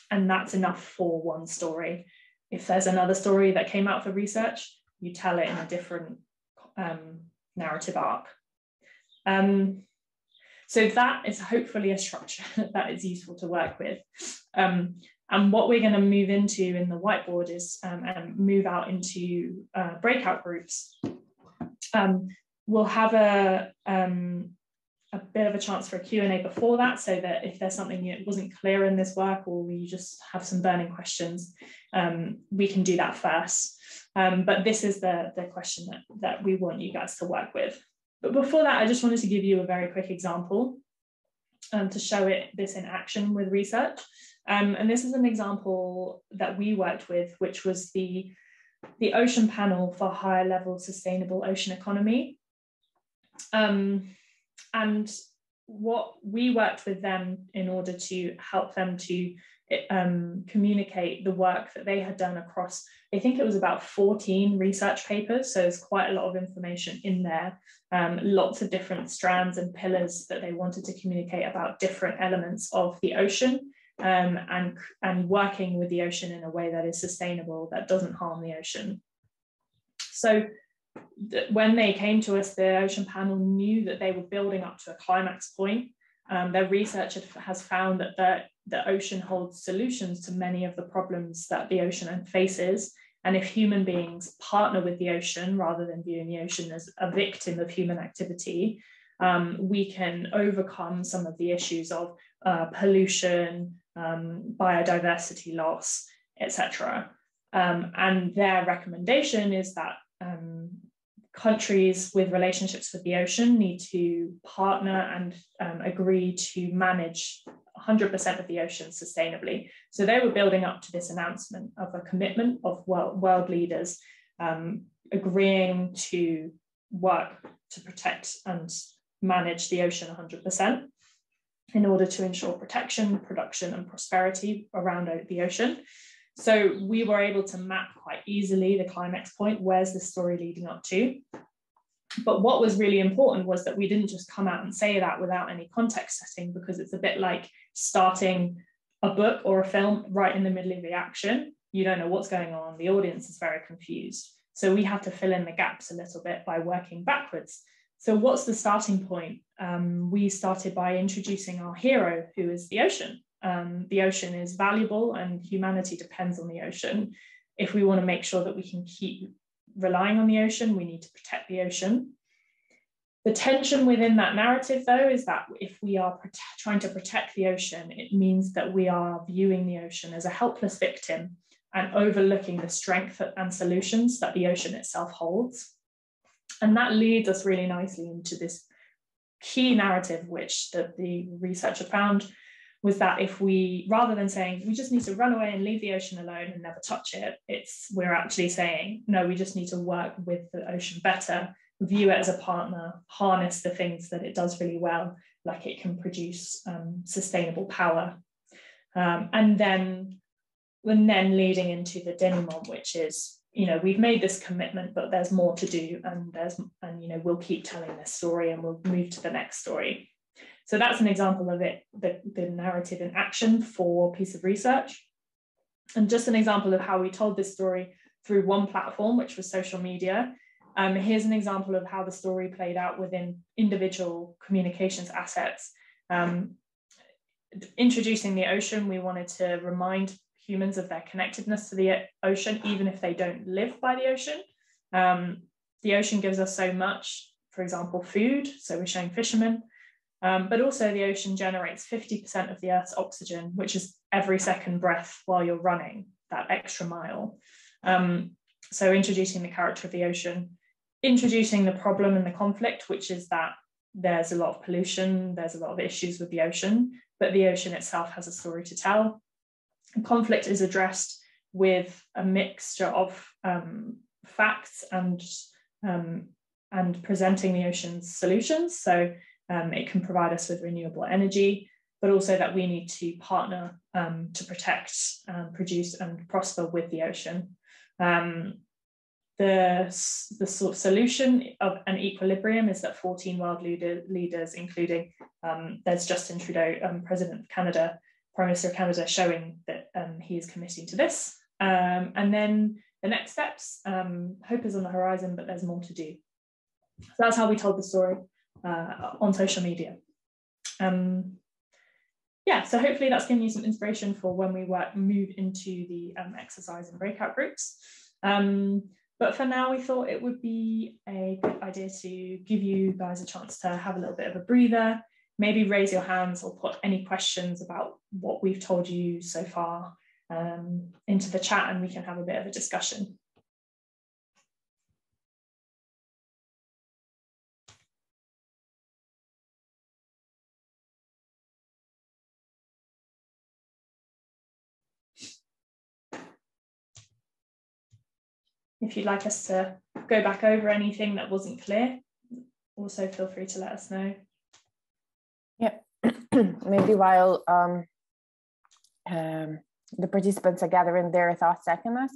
And that's enough for one story. If there's another story that came out for research, you tell it in a different narrative arc. So that is hopefully a structure that is useful to work with. And what we're going to move into in the whiteboard is and move out into breakout groups. We'll have a bit of a chance for a Q&A before that, so that if there's something that wasn't clear in this work, or you just have some burning questions, we can do that first. But this is the question that we want you guys to work with. But before that, I just wanted to give you a very quick example to show this in action with research. And this is an example that we worked with, which was the Ocean Panel for Higher Level Sustainable Ocean Economy. And what we worked with them in order to help them to communicate the work that they had done across, I think it was about 14 research papers. So there's quite a lot of information in there, lots of different strands and pillars that they wanted to communicate about different elements of the ocean, and working with the ocean in a way that is sustainable, that doesn't harm the ocean. So when they came to us, the Ocean Panel knew that they were building up to a climax point. Their research has found that the ocean holds solutions to many of the problems that the ocean faces. And if human beings partner with the ocean, rather than viewing the ocean as a victim of human activity, we can overcome some of the issues of pollution, biodiversity loss, etc. And their recommendation is that countries with relationships with the ocean need to partner and agree to manage 100% of the ocean sustainably. So they were building up to this announcement of a commitment of world leaders agreeing to work to protect and manage the ocean 100% in order to ensure protection, production, and prosperity around the ocean. So we were able to map quite easily the climax point. Where's the story leading up to? But what was really important was that we didn't just come out and say that without any context setting, because it's a bit like starting a book or a film right in the middle of the action. You don't know what's going on. The audience is very confused. So we have to fill in the gaps a little bit by working backwards. So what's the starting point? We started by introducing our hero, who is the ocean. The ocean is valuable and humanity depends on the ocean. If we want to make sure that we can keep relying on the ocean, we need to protect the ocean. The tension within that narrative, though, is that if we are trying to protect the ocean, it means that we are viewing the ocean as a helpless victim and overlooking the strength and solutions that the ocean itself holds. And that leads us really nicely into this key narrative, which the researcher found, was that if we, rather than saying we just need to run away and leave the ocean alone and never touch it, we're actually saying, no, we just need to work with the ocean better, view it as a partner, harness the things that it does really well, like it can produce sustainable power. And then leading into the denouement, which is, we've made this commitment, but there's more to do, and we'll keep telling this story and we'll move to the next story. So that's an example of it, the narrative in action for a piece of research. And just an example of how we told this story through one platform, which was social media. Here's an example of how the story played out within individual communications assets. Introducing the ocean, we wanted to remind humans of their connectedness to the ocean, even if they don't live by the ocean. The ocean gives us so much, for example, food. So we're showing fishermen. But also the ocean generates 50% of the Earth's oxygen, which is every second breath while you're running that extra mile. So introducing the character of the ocean, introducing the problem and the conflict, which is that there's a lot of pollution, there's a lot of issues with the ocean, but the ocean itself has a story to tell. Conflict is addressed with a mixture of facts and presenting the ocean's solutions. So it can provide us with renewable energy, but also that we need to partner to protect, produce and prosper with the ocean. The sort of solution of an equilibrium is that 14 world leaders, including there's Justin Trudeau, President of Canada, Prime Minister of Canada, showing that he is committing to this. And then the next steps, hope is on the horizon, but there's more to do. So that's how we told the story on social media. Yeah, so hopefully that's given you some inspiration for when we move into the exercise and breakout groups. But for now, we thought it would be a good idea to give you guys a chance to have a little bit of a breather, maybe raise your hands or put any questions about what we've told you so far into the chat, and we can have a bit of a discussion. If you'd like us to go back over anything that wasn't clear, also feel free to let us know. Yeah, maybe while the participants are gathering their thoughts, I can ask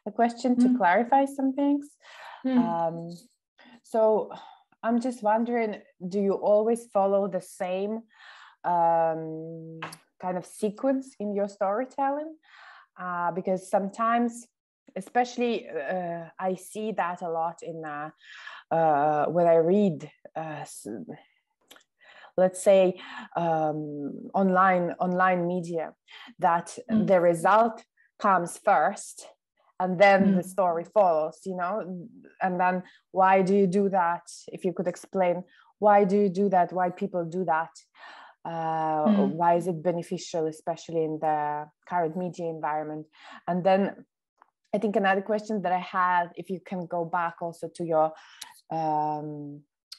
a question to clarify some things. So I'm just wondering, do you always follow the same kind of sequence in your storytelling? Because sometimes, especially I see that a lot in when I read, let's say, online media, that the result comes first and then the story follows, you know. And then why do you do that? If you could explain, why do you do that? Why people do that? Why is it beneficial, especially in the current media environment? And then I think another question that I had, if you can go back also to your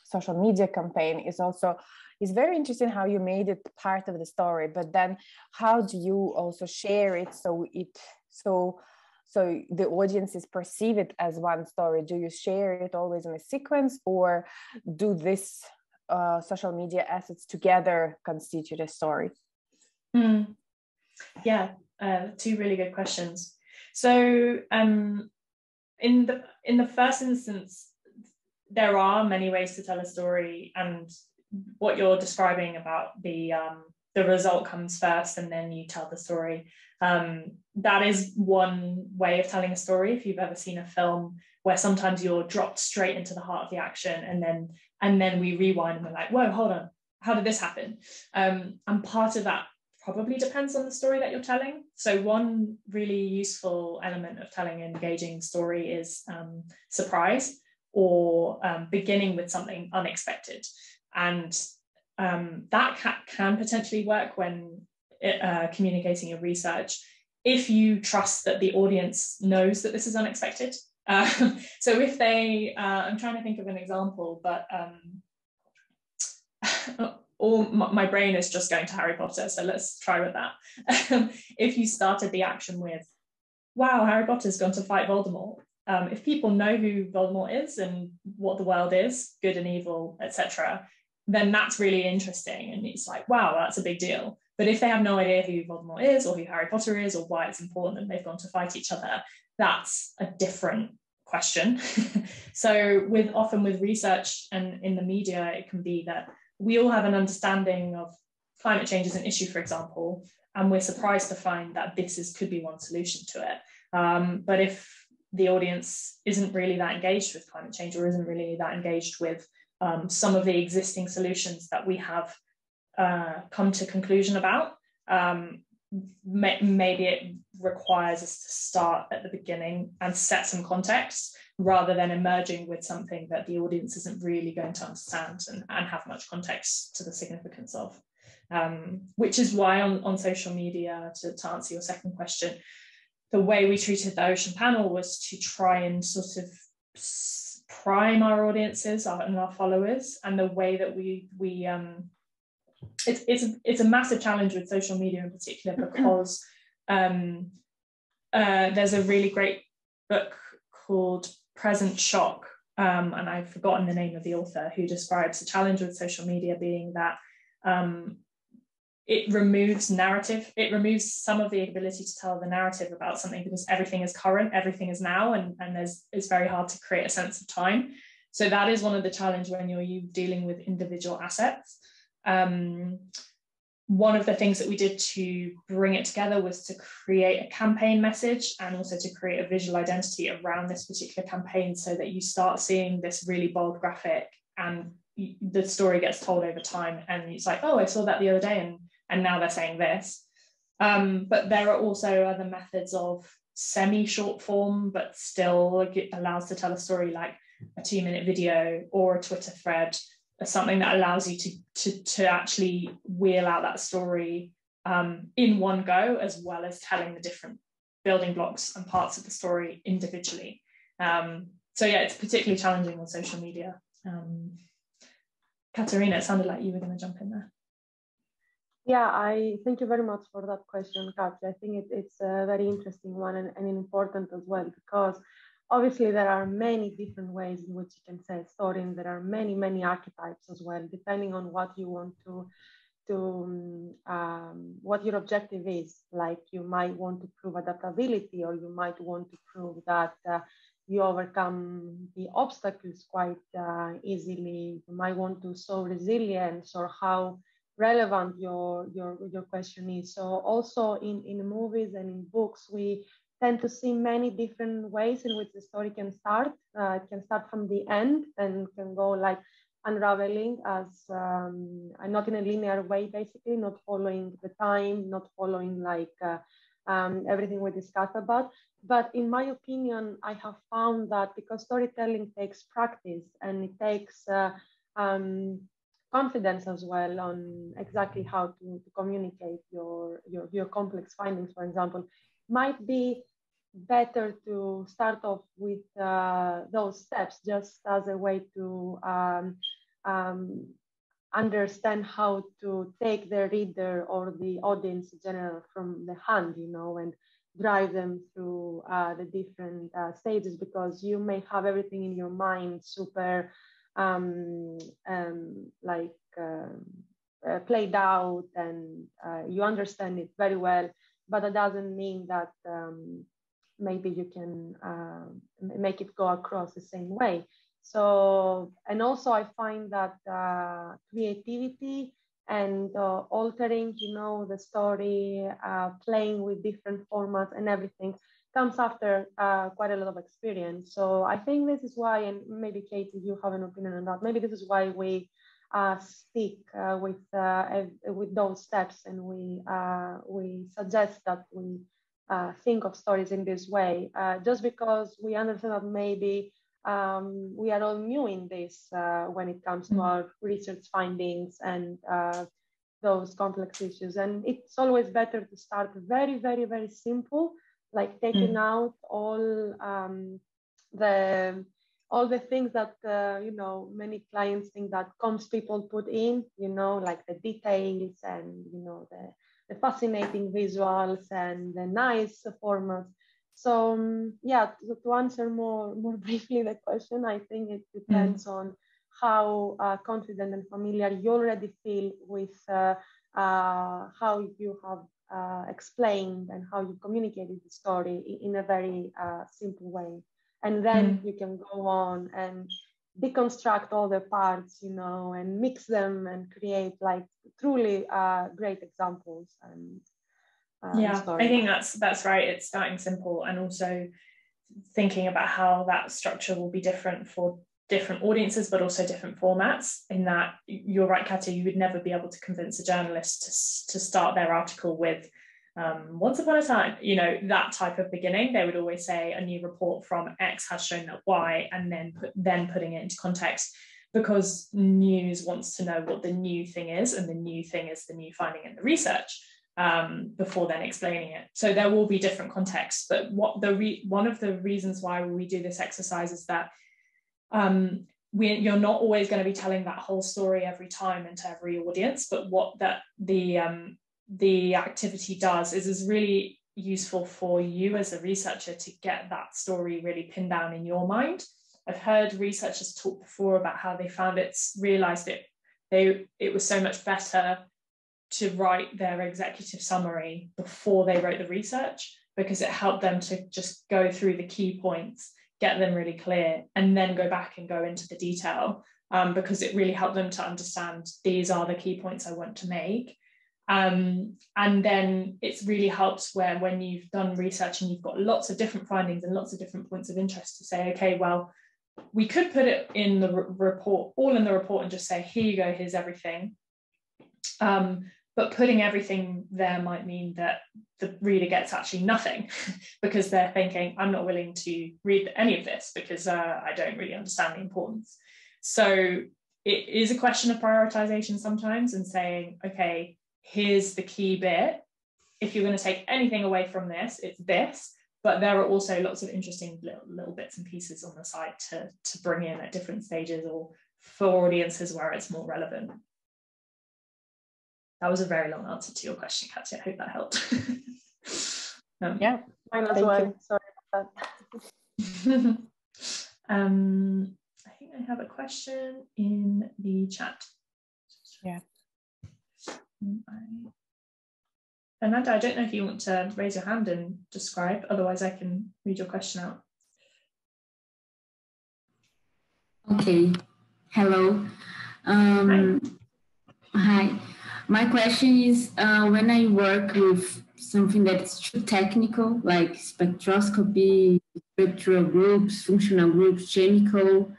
social media campaign, is very interesting how you made it part of the story, but then how do you also share it so the audiences perceive it as one story? Do you share it always in a sequence, or do this social media assets together constitute a story? Yeah, two really good questions. So in the first instance, there are many ways to tell a story, and what you're describing about the result comes first and then you tell the story. That is one way of telling a story. If you've ever seen a film where sometimes you're dropped straight into the heart of the action, and then we rewind and we're like, whoa, hold on, how did this happen? And part of that probably depends on the story that you're telling. So one really useful element of telling an engaging story is surprise, or beginning with something unexpected. And that can potentially work when communicating your research, if you trust that the audience knows that this is unexpected. So if they, I'm trying to think of an example, but my brain is just going to Harry Potter, so let's try with that. If you started the action with, wow, Harry Potter's gone to fight Voldemort, if people know who Voldemort is and what the world is, good and evil, etc., then that's really interesting, and it's like, wow, that's a big deal. But if they have no idea who Voldemort is, or who Harry Potter is, or why it's important that they've gone to fight each other, that's a different question. So often with research and in the media, it can be that we all have an understanding of climate change as an issue, for example, and we're surprised to find that could be one solution to it. But if the audience isn't really that engaged with climate change, or isn't really that engaged with some of the existing solutions that we have come to conclusion about, maybe it requires us to start at the beginning and set some context, rather than emerging with something that the audience isn't really going to understand and have much context to the significance of. Which is why on social media, to answer your second question, the way we treated the Ocean Panel was to try and sort of prime our audiences and our followers, and the way that it's a massive challenge with social media in particular, because there's a really great book called Present Shock, and I've forgotten the name of the author, who describes the challenge with social media being that it removes narrative. It removes some of the ability to tell the narrative about something, because everything is current, everything is now, and it's very hard to create a sense of time. So that is one of the challenges when you're dealing with individual assets. One of the things that we did to bring it together was to create a campaign message, and also to create a visual identity around this particular campaign, so that you start seeing this really bold graphic and the story gets told over time, and it's like, oh, I saw that the other day, and now they're saying this. But there are also other methods of semi-short form, but still it allows to tell a story, like a 2-minute video or a Twitter thread, or something that allows you to actually wheel out that story in one go, as well as telling the different building blocks and parts of the story individually. So yeah, it's particularly challenging on social media. Katerina, it sounded like you were going to jump in there. Yeah, I thank you very much for that question, Katya. I think it's a very interesting one and important as well, because obviously there are many different ways in which you can say a story, and there are many archetypes as well, depending on what you want what your objective is. Like, you might want to prove adaptability, or you might want to prove that you overcome the obstacles quite easily. You might want to show resilience, or how relevant your question is. So also in movies and in books, we tend to see many different ways in which the story can start. It can start from the end and can go like unraveling as not in a linear way, basically, not following the time, not following like everything we discussed about. But in my opinion, I have found that because storytelling takes practice, and it takes confidence as well on exactly how to communicate your complex findings, for example, might be better to start off with those steps, just as a way to understand how to take the reader or the audience in general from the hand, and drive them through the different stages, because you may have everything in your mind super played out, and you understand it very well, but that doesn't mean that maybe you can make it go across the same way. So, and also I find that creativity and altering, the story, playing with different formats and everything comes after quite a lot of experience. So I think this is why, and maybe Katie, you have an opinion on that, maybe this is why we stick with those steps, and we suggest that we think of stories in this way, just because we understand that maybe we are all new in this when it comes to our research findings and those complex issues. And it's always better to start very, very, very simple, like taking out all the things that many clients think that comms people put in, like the details and the fascinating visuals and the nice formats. So yeah, to answer more briefly the question, I think it depends on how confident and familiar you already feel with how you have explained and how you communicated the story in a very simple way. And then you can go on and deconstruct all the parts, and mix them and create like truly great examples. And I think that's right. It's starting simple, and also thinking about how that structure will be different for different audiences, but also different formats. In that, you're right, Katia, you would never be able to convince a journalist to start their article with once upon a time, that type of beginning. They would always say a new report from X has shown that Y, and then putting it into context, because news wants to know what the new thing is, and the new thing is the new finding in the research, before then explaining it. So there will be different contexts, but one of the reasons why we do this exercise is that you're not always going to be telling that whole story every time and to every audience, but what the activity does is really useful for you as a researcher to get that story really pinned down in your mind. I've heard researchers talk before about how they found realized it was so much better to write their executive summary before they wrote the research, because it helped them to just go through the key points, get them really clear, and then go back and go into the detail, because it really helped them to understand these are the key points I want to make. And then it really helps when you've done research and you've got lots of different findings and lots of different points of interest to say, okay, well, we could put it in the report, all in the report, and just say, here you go, here's everything. But putting everything there might mean that the reader gets actually nothing because they're thinking, I'm not willing to read any of this because I don't really understand the importance. So it is a question of prioritization sometimes, and saying, okay, here's the key bit. If you're going to take anything away from this, it's this. But there are also lots of interesting little bits and pieces on the side to bring in at different stages, or for audiences where it's more relevant. That was a very long answer to your question, Katia. I hope that helped. Yeah, mine as well. Sorry about that. I think I have a question in the chat. Yeah. Fernanda, I don't know if you want to raise your hand and describe, otherwise I can read your question out. Okay, hello. Hi. My question is, when I work with something that is too technical, like spectroscopy, structural groups, functional groups, chemical,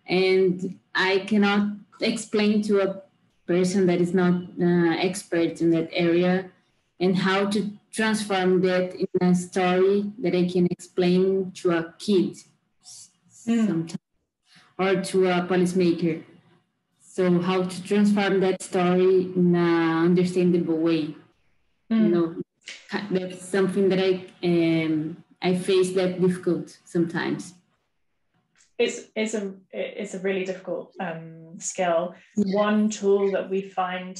and I cannot explain to a person that is not expert in that area, and how to transform that in a story that I can explain to a kid sometimes, or to a policymaker. So how to transform that story in an understandable way. You know, that's something that I face that difficult sometimes. It's a really difficult skill. One tool that we find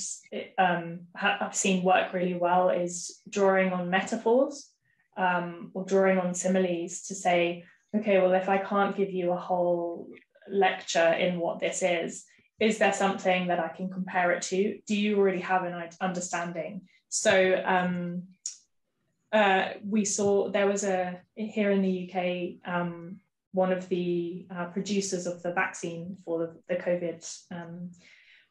I've seen work really well is drawing on metaphors, or drawing on similes to say, okay, well, if I can't give you a whole lecture in what this is there something that I can compare it to? Do you already have an understanding? So we saw there was here in the UK, one of the producers of the vaccine for the COVID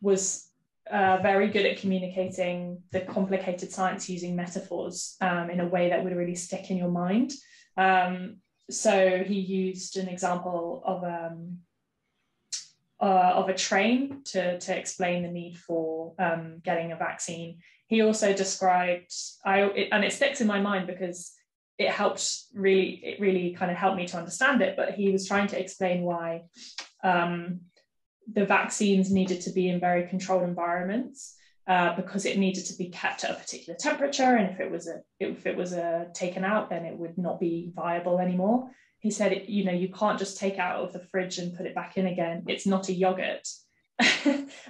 was very good at communicating the complicated science using metaphors in a way that would really stick in your mind. So he used an example of a train to explain the need for getting a vaccine. He also described, and it sticks in my mind because it really kind of helped me to understand it, but he was trying to explain why the vaccines needed to be in very controlled environments because it needed to be kept at a particular temperature, and if it was taken out, then it would not be viable anymore. He said, you can't just take it out of the fridge and put it back in again. It's not a yogurt.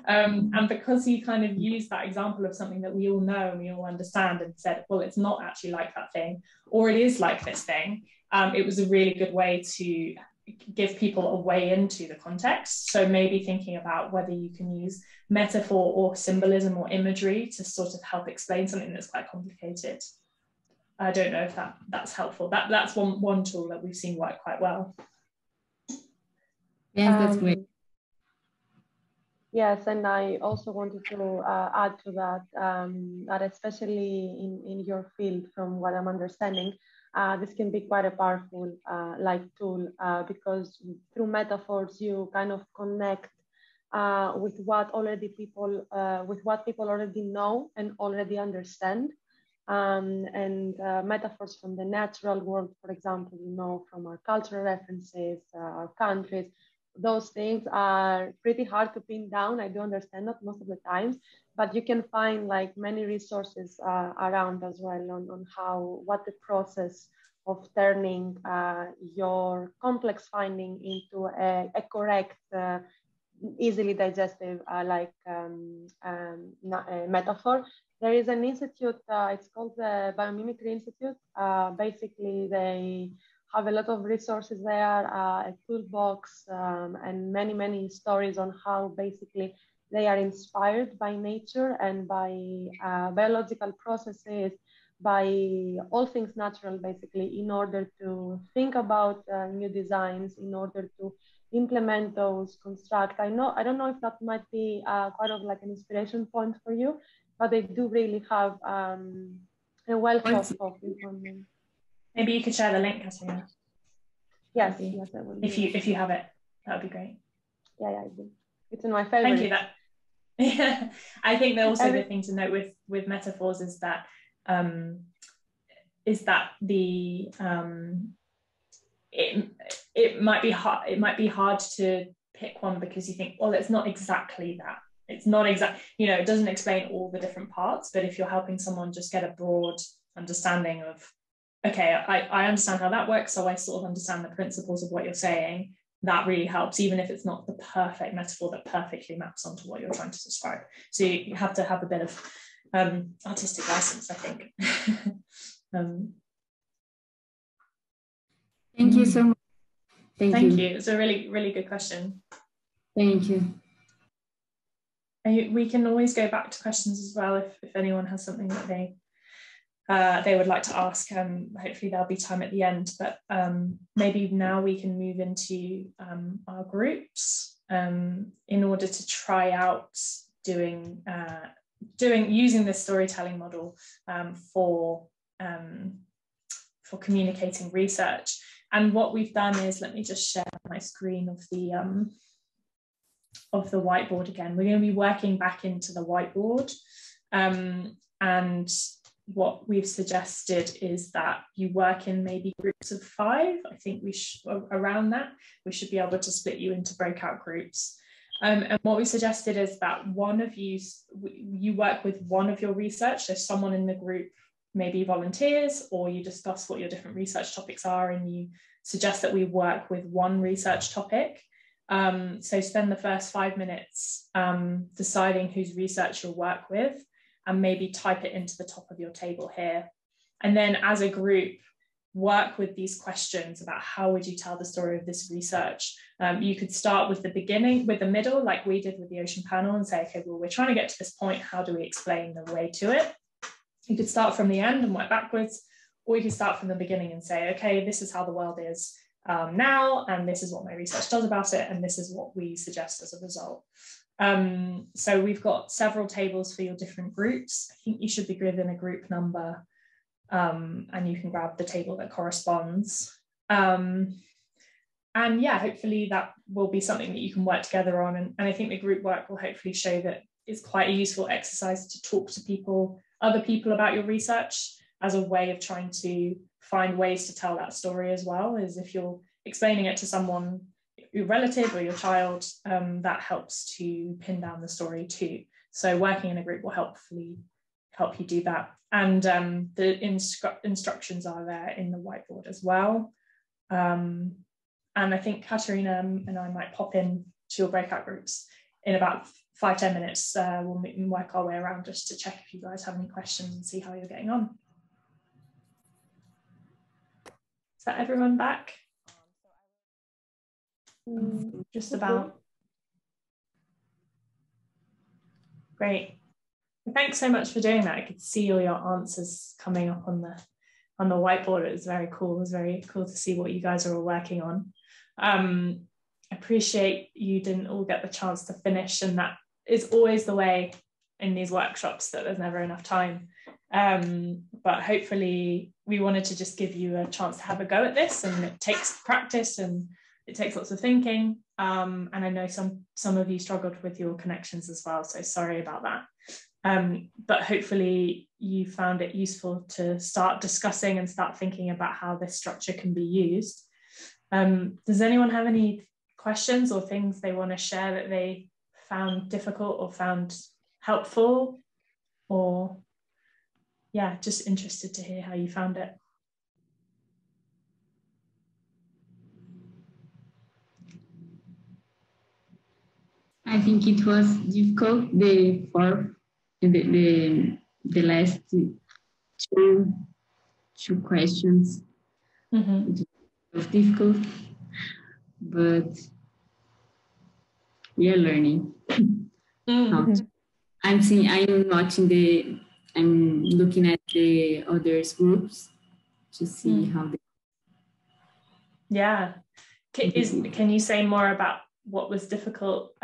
And because he kind of used that example of something that we all know and we all understand, and said, well, it's not actually like that thing, or it is like this thing, it was a really good way to give people a way into the context. So maybe thinking about whether you can use metaphor or symbolism or imagery to sort of help explain something that's quite complicated. I don't know if that's helpful. That's one tool that we've seen work quite well. Yes, that's great. Yes, and I also wanted to add to that, that especially in your field, from what I'm understanding, this can be quite a powerful tool because through metaphors you kind of connect with what people already know and already understand. And metaphors from the natural world, for example, from our cultural references, our countries, those things are pretty hard to pin down. I do understand that most of the times, but you can find many resources around as well on what the process of turning your complex finding into a correct, easily digestive metaphor. There is an institute, it's called the Biomimicry Institute. Basically, they have a lot of resources there, a toolbox, and many, many stories on how basically they are inspired by nature and by biological processes, by all things natural, basically, in order to think about new designs, in order to implement those, construct. I don't know if that might be quite of like an inspiration point for you, but they do really have a wealth of information. Maybe you could share the link, Katerina. Yes, yes, I will. If you have it, that would be great. Yeah, I do. It's in my favorite. Thank you. I think that also the thing to note with metaphors is that the it might be hard. It might be hard to pick one because you think, well, it's not exactly that. It's not exact. It doesn't explain all the different parts. But if you're helping someone just get a broad understanding of, okay, I understand how that works, so I sort of understand the principles of what you're saying. That really helps, even if it's not the perfect metaphor that perfectly maps onto what you're trying to describe. So you have to have a bit of artistic license, I think. Thank you so much. Thank you. It's a really, really good question. Thank you. We can always go back to questions as well if anyone has something that they would like to ask. Hopefully there'll be time at the end, but maybe now we can move into our groups in order to try out using this storytelling model for communicating research. And what we've done is, let me just share my screen of the whiteboard again. We're going to be working back into the whiteboard, and what we've suggested is that you work in maybe groups of 5. I think around that, we should be able to split you into breakout groups. And what we suggested is that one of you work with one of your research. So someone in the group maybe volunteers, or you discuss what your different research topics are, and you suggest that we work with one research topic. So spend the first 5 minutes deciding whose research you'll work with, and maybe type it into the top of your table here. And then as a group, work with these questions about how would you tell the story of this research. You could start with the beginning, with the middle, like we did with the ocean panel, and say, okay, well, we're trying to get to this point. How do we explain the way to it? You could start from the end and work backwards, or you could start from the beginning and say, okay, this is how the world is now, and this is what my research does about it, and this is what we suggest as a result. So we've got several tables for your different groups. I think you should be given a group number, and you can grab the table that corresponds. And yeah, hopefully that will be something that you can work together on. And I think the group work will hopefully show that it's quite a useful exercise to talk to other people about your research, as a way of trying to find ways to tell that story as well. Is if you're explaining it to someone, your relative or your child, that helps to pin down the story too. So working in a group will hopefully help you do that. And the instructions are there in the whiteboard as well. And I think Katerina and I might pop in to your breakout groups in about 5-10 minutes. We'll meet and work our way around just to check if you guys have any questions and see how you're getting on. Is that everyone back? Just about. Great. Thanks so much for doing that. I could see all your answers coming up on the whiteboard. It was very cool. It was very cool to see what you guys are all working on. I appreciate you didn't all get the chance to finish, and that is always the way in these workshops, that there's never enough time. But hopefully we wanted to just give you a chance to have a go at this, and it takes practice and it takes lots of thinking. And I know some of you struggled with your connections as well, so sorry about that. But hopefully you found it useful to start discussing and start thinking about how this structure can be used. Does anyone have any questions or things they want to share that they found difficult or found helpful? Or yeah, just interested to hear how you found it. I think it was difficult, the last two questions. Mm-hmm. It was difficult, but we are learning. Mm-hmm. I'm looking at the others groups to see how they. Yeah. Can you say more about what was difficult?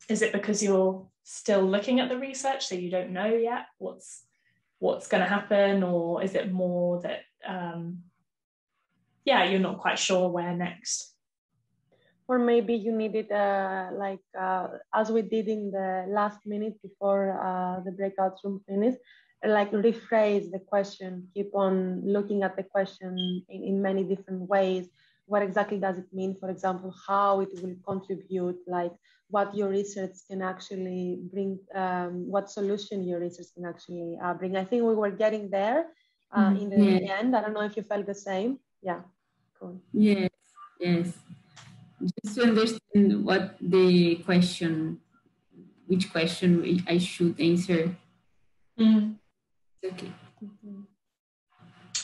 Is it because you're still looking at the research, so you don't know yet what's going to happen, or is it more that you're not quite sure where next? Or maybe you needed, as we did in the last minute before the breakout room finished, like rephrase the question, keep on looking at the question in many different ways. What exactly does it mean? For example, how it will contribute, like what your research can actually bring, what solution your research can actually bring. I think we were getting there in the end. I don't know if you felt the same. Yeah, cool. Yes. Just to understand what the question, which question I should answer. Okay.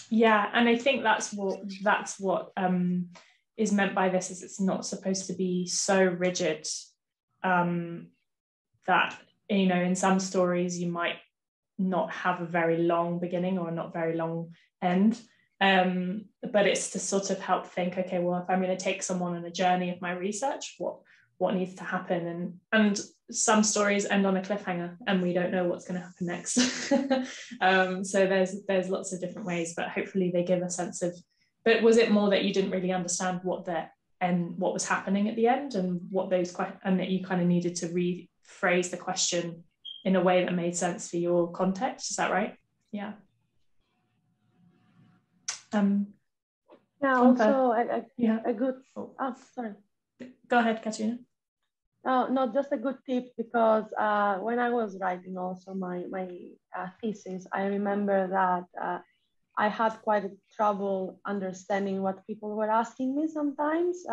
Yeah, and I think that's what is meant by this, is it's not supposed to be so rigid that, in some stories you might not have a very long beginning or not very long end. But it's to sort of help think, okay, well, if I'm going to take someone on a journey of my research, what needs to happen? And some stories end on a cliffhanger and we don't know what's going to happen next. So there's lots of different ways, but hopefully they give a sense of, but was it more that you didn't really understand what was happening at the end, and and that you kind of needed to rephrase the question in a way that made sense for your context? Is that right? Yeah. Also a good. Oh, sorry. Go ahead, Katerina. No, just a good tip, because when I was writing also my thesis, I remember that I had quite a trouble understanding what people were asking me sometimes.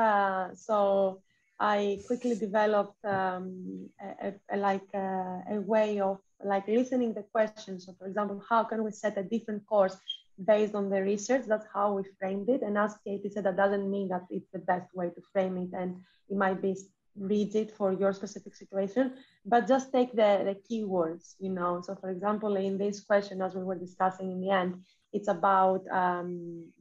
So I quickly developed a way of like listening the questions. So for example, how can we set a different course based on the research? That's how we framed it. And as Katie said, that doesn't mean that it's the best way to frame it, and it might be rigid for your specific situation, but just take the keywords, So for example, in this question, as we were discussing in the end, it's about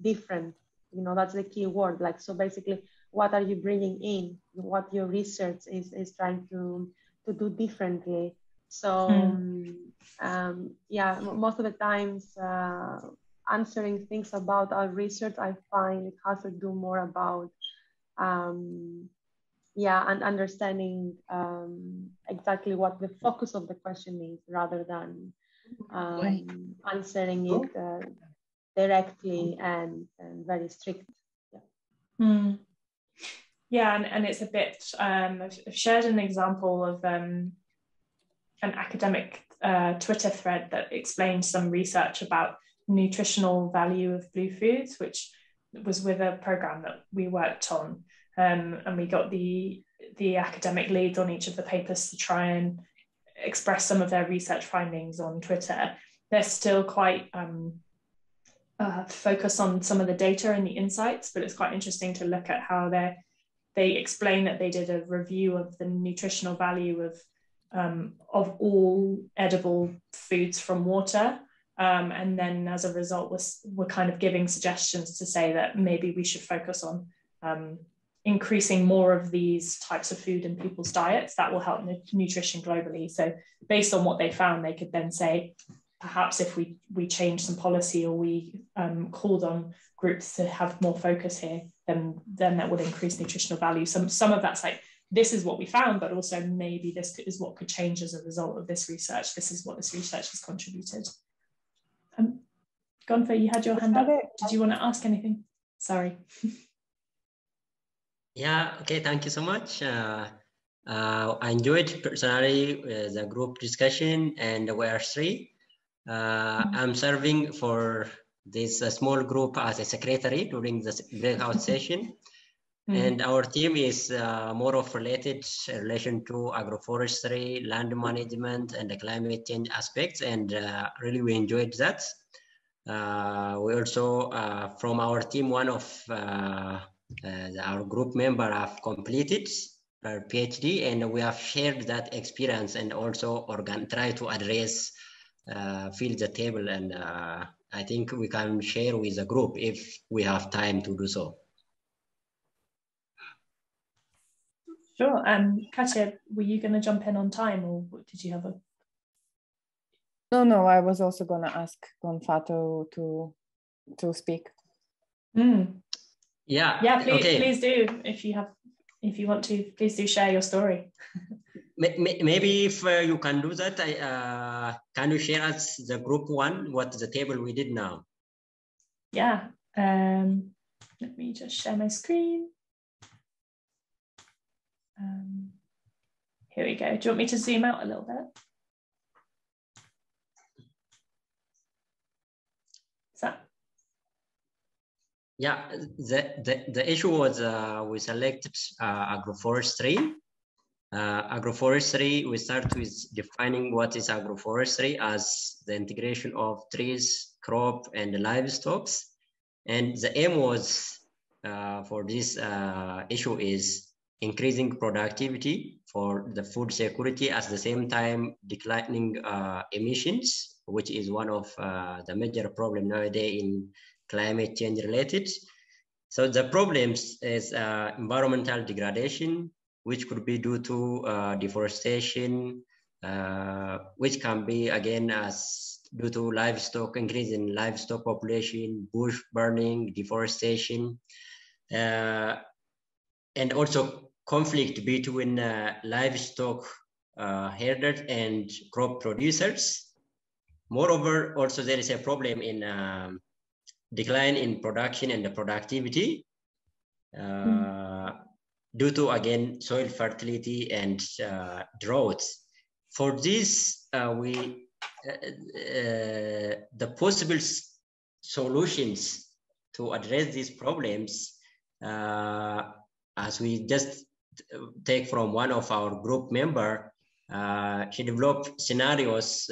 different, that's the key word. Like, so basically, what are you bringing in? What your research is trying to do differently. So most of the times answering things about our research, I find it has to do more about and understanding exactly what the focus of the question is, rather than answering it directly and very strict. Yeah, and it's a bit, I've shared an example of an academic Twitter thread that explained some research about nutritional value of blue foods, which was with a program that we worked on. And we got the academic leads on each of the papers to try and express some of their research findings on Twitter. They're still quite focused on some of the data and the insights, but it's quite interesting to look at how they explain that they did a review of the nutritional value of all edible foods from water. And then as a result, we're kind of giving suggestions to say that maybe we should focus on increasing more of these types of food in people's diets. That will help nutrition globally. So based on what they found, they could then say, perhaps if we change some policy, or we called on groups to have more focus here, then that would increase nutritional value. Some of that's like, this is what we found, but also maybe this is what could change as a result of this research. This is what this research has contributed. Gonfa, you had your hand up. Did you want to ask anything? Sorry. Yeah, okay, thank you so much. I enjoyed personally the group discussion and the WR3. I'm serving for this small group as a secretary during the breakout session. And our team is more of related relation to agroforestry, land management, and the climate change aspects. And really, we enjoyed that. We also, from our team, one of our group member have completed her PhD, and we have shared that experience and also try to address, fill the table. And I think we can share with the group if we have time to do so. Sure. Katya, were you going to jump in on time, or did you have a? No, I was also going to ask Gonfato to speak. Yeah, please do. If you want to, please do share your story. Maybe if you can do that, can you share us the group one, what the table we did now? Yeah, let me just share my screen. Here we go. Do you want me to zoom out a little bit? Is that? Yeah, the issue was we selected agroforestry. Agroforestry, we start with defining what is agroforestry as the integration of trees, crop, and livestock. And the aim was for this issue is increasing productivity for the food security, at the same time declining emissions, which is one of the major problems nowadays in climate change related. So the problems is environmental degradation, which could be due to deforestation, which can be again as due to livestock, increase in livestock population, bush burning, deforestation, and also conflict between livestock herders and crop producers. Moreover, also there is a problem in decline in production and the productivity due to, again, soil fertility and drought. For this, the possible solutions to address these problems, as we just take from one of our group member, she developed scenarios,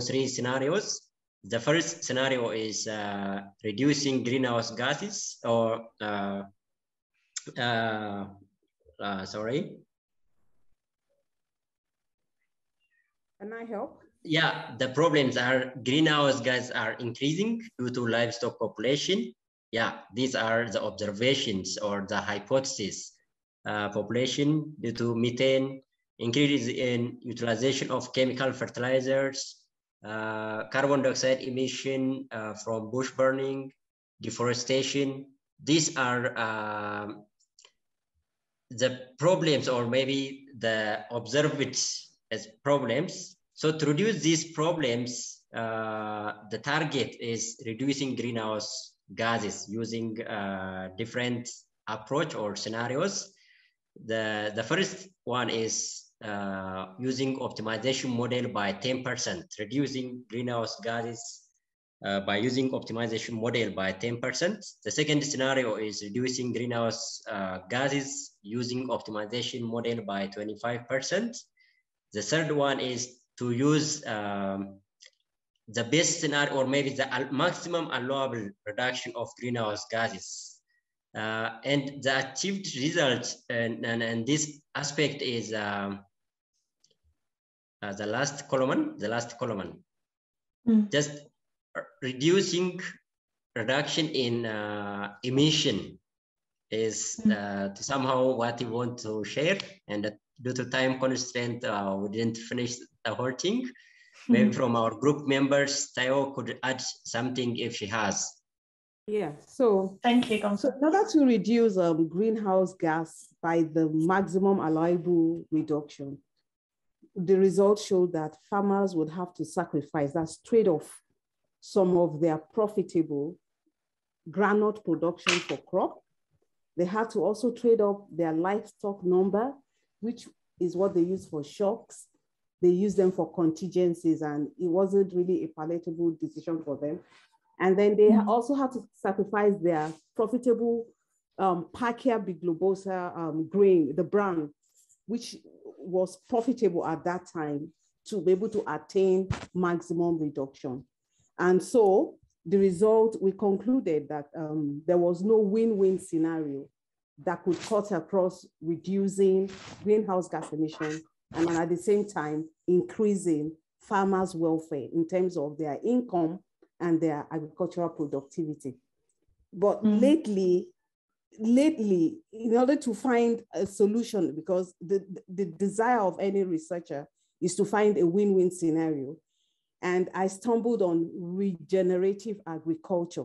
three scenarios. The first scenario is reducing greenhouse gases, or sorry. Can I help? Yeah, the problems are greenhouse gas are increasing due to livestock population. Yeah, these are the observations or the hypothesis. Population due to methane, increase in utilization of chemical fertilizers, carbon dioxide emission from bush burning, deforestation. These are the problems, or maybe the observed as problems. So to reduce these problems, the target is reducing greenhouse gases using different approach or scenarios. The first one is using optimization model by 10%, reducing greenhouse gases by using optimization model by 10%. The second scenario is reducing greenhouse gases using optimization model by 25%. The third one is to use the best scenario, or maybe the maximum allowable reduction of greenhouse gases. And the achieved result, and this aspect is the last column. Just reducing reduction in emission is somehow what we want to share, and due to time constraint, we didn't finish the whole thing. Maybe from our group members, Tayo could add something if she has. Yeah, so thank you. So in order to reduce greenhouse gas by the maximum allowable reduction, the results show that farmers would have to sacrifice, that's trade off, some of their profitable groundnut production for crop. They had to also trade up their livestock number, which is what they use for shocks. They use them for contingencies, and it wasn't really a palatable decision for them. And then they also had to sacrifice their profitable Pachyia biglobosa grain, the brand, which was profitable at that time, to be able to attain maximum reduction. And so the result, we concluded that there was no win-win scenario that could cut across reducing greenhouse gas emissions and at the same time increasing farmers' welfare in terms of their income and their agricultural productivity. But lately, in order to find a solution, because the desire of any researcher is to find a win-win scenario, and I stumbled on regenerative agriculture.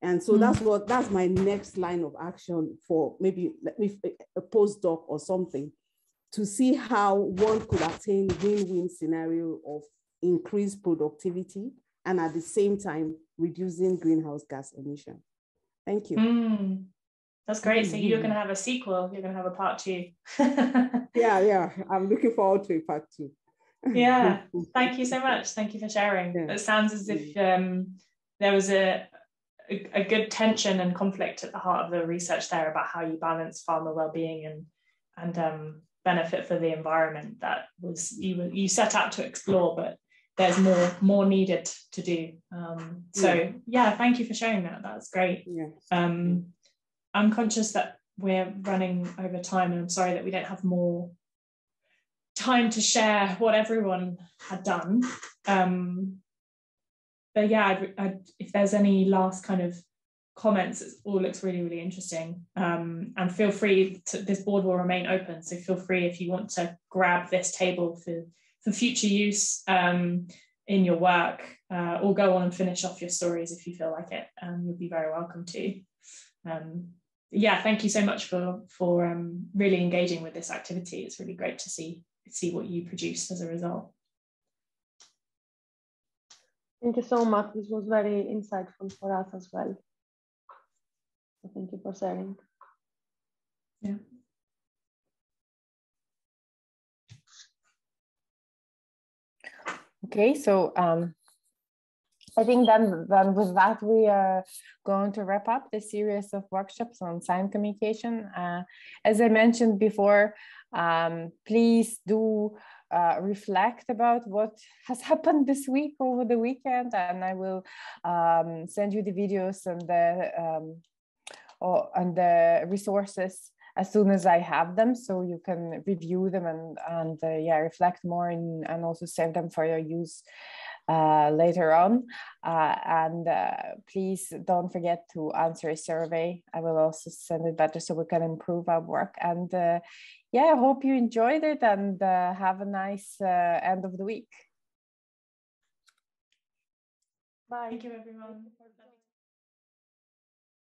And so that's my next line of action for maybe a postdoc or something, to see how one could attain win-win scenario of increased productivity and at the same time reducing greenhouse gas emission. Thank you. That's great. So you're going to have a sequel. You're going to have a part 2. Yeah. I'm looking forward to a part 2. Yeah. Thank you so much. Thank you for sharing. Yeah. It sounds as if there was a good tension and conflict at the heart of the research there about how you balance farmer well-being and benefit for the environment. That was you set out to explore, but there's more needed to do. So yeah, thank you for sharing that. That's great. Yeah. I'm conscious that we're running over time, and I'm sorry that we don't have more time to share what everyone had done. But yeah, if there's any last kind of comments, it all looks really, really interesting. And feel free this board will remain open. So feel free if you want to grab this table for future use in your work, or go on and finish off your stories if you feel like it. You'll be very welcome to. Yeah, thank you so much for really engaging with this activity. It's really great to see what you produced as a result. Thank you so much. This was very insightful for us as well. So thank you for sharing. Yeah. Okay, so I think then with that, we are going to wrap up the series of workshops on science communication. As I mentioned before, please do reflect about what has happened this week over the weekend, and I will send you the videos and the resources as soon as I have them, so you can review them and yeah, reflect more and also save them for your use later on. And please don't forget to answer a survey. I will also send it better so we can improve our work. And yeah, I hope you enjoyed it, and have a nice end of the week. Bye. Thank you, everyone.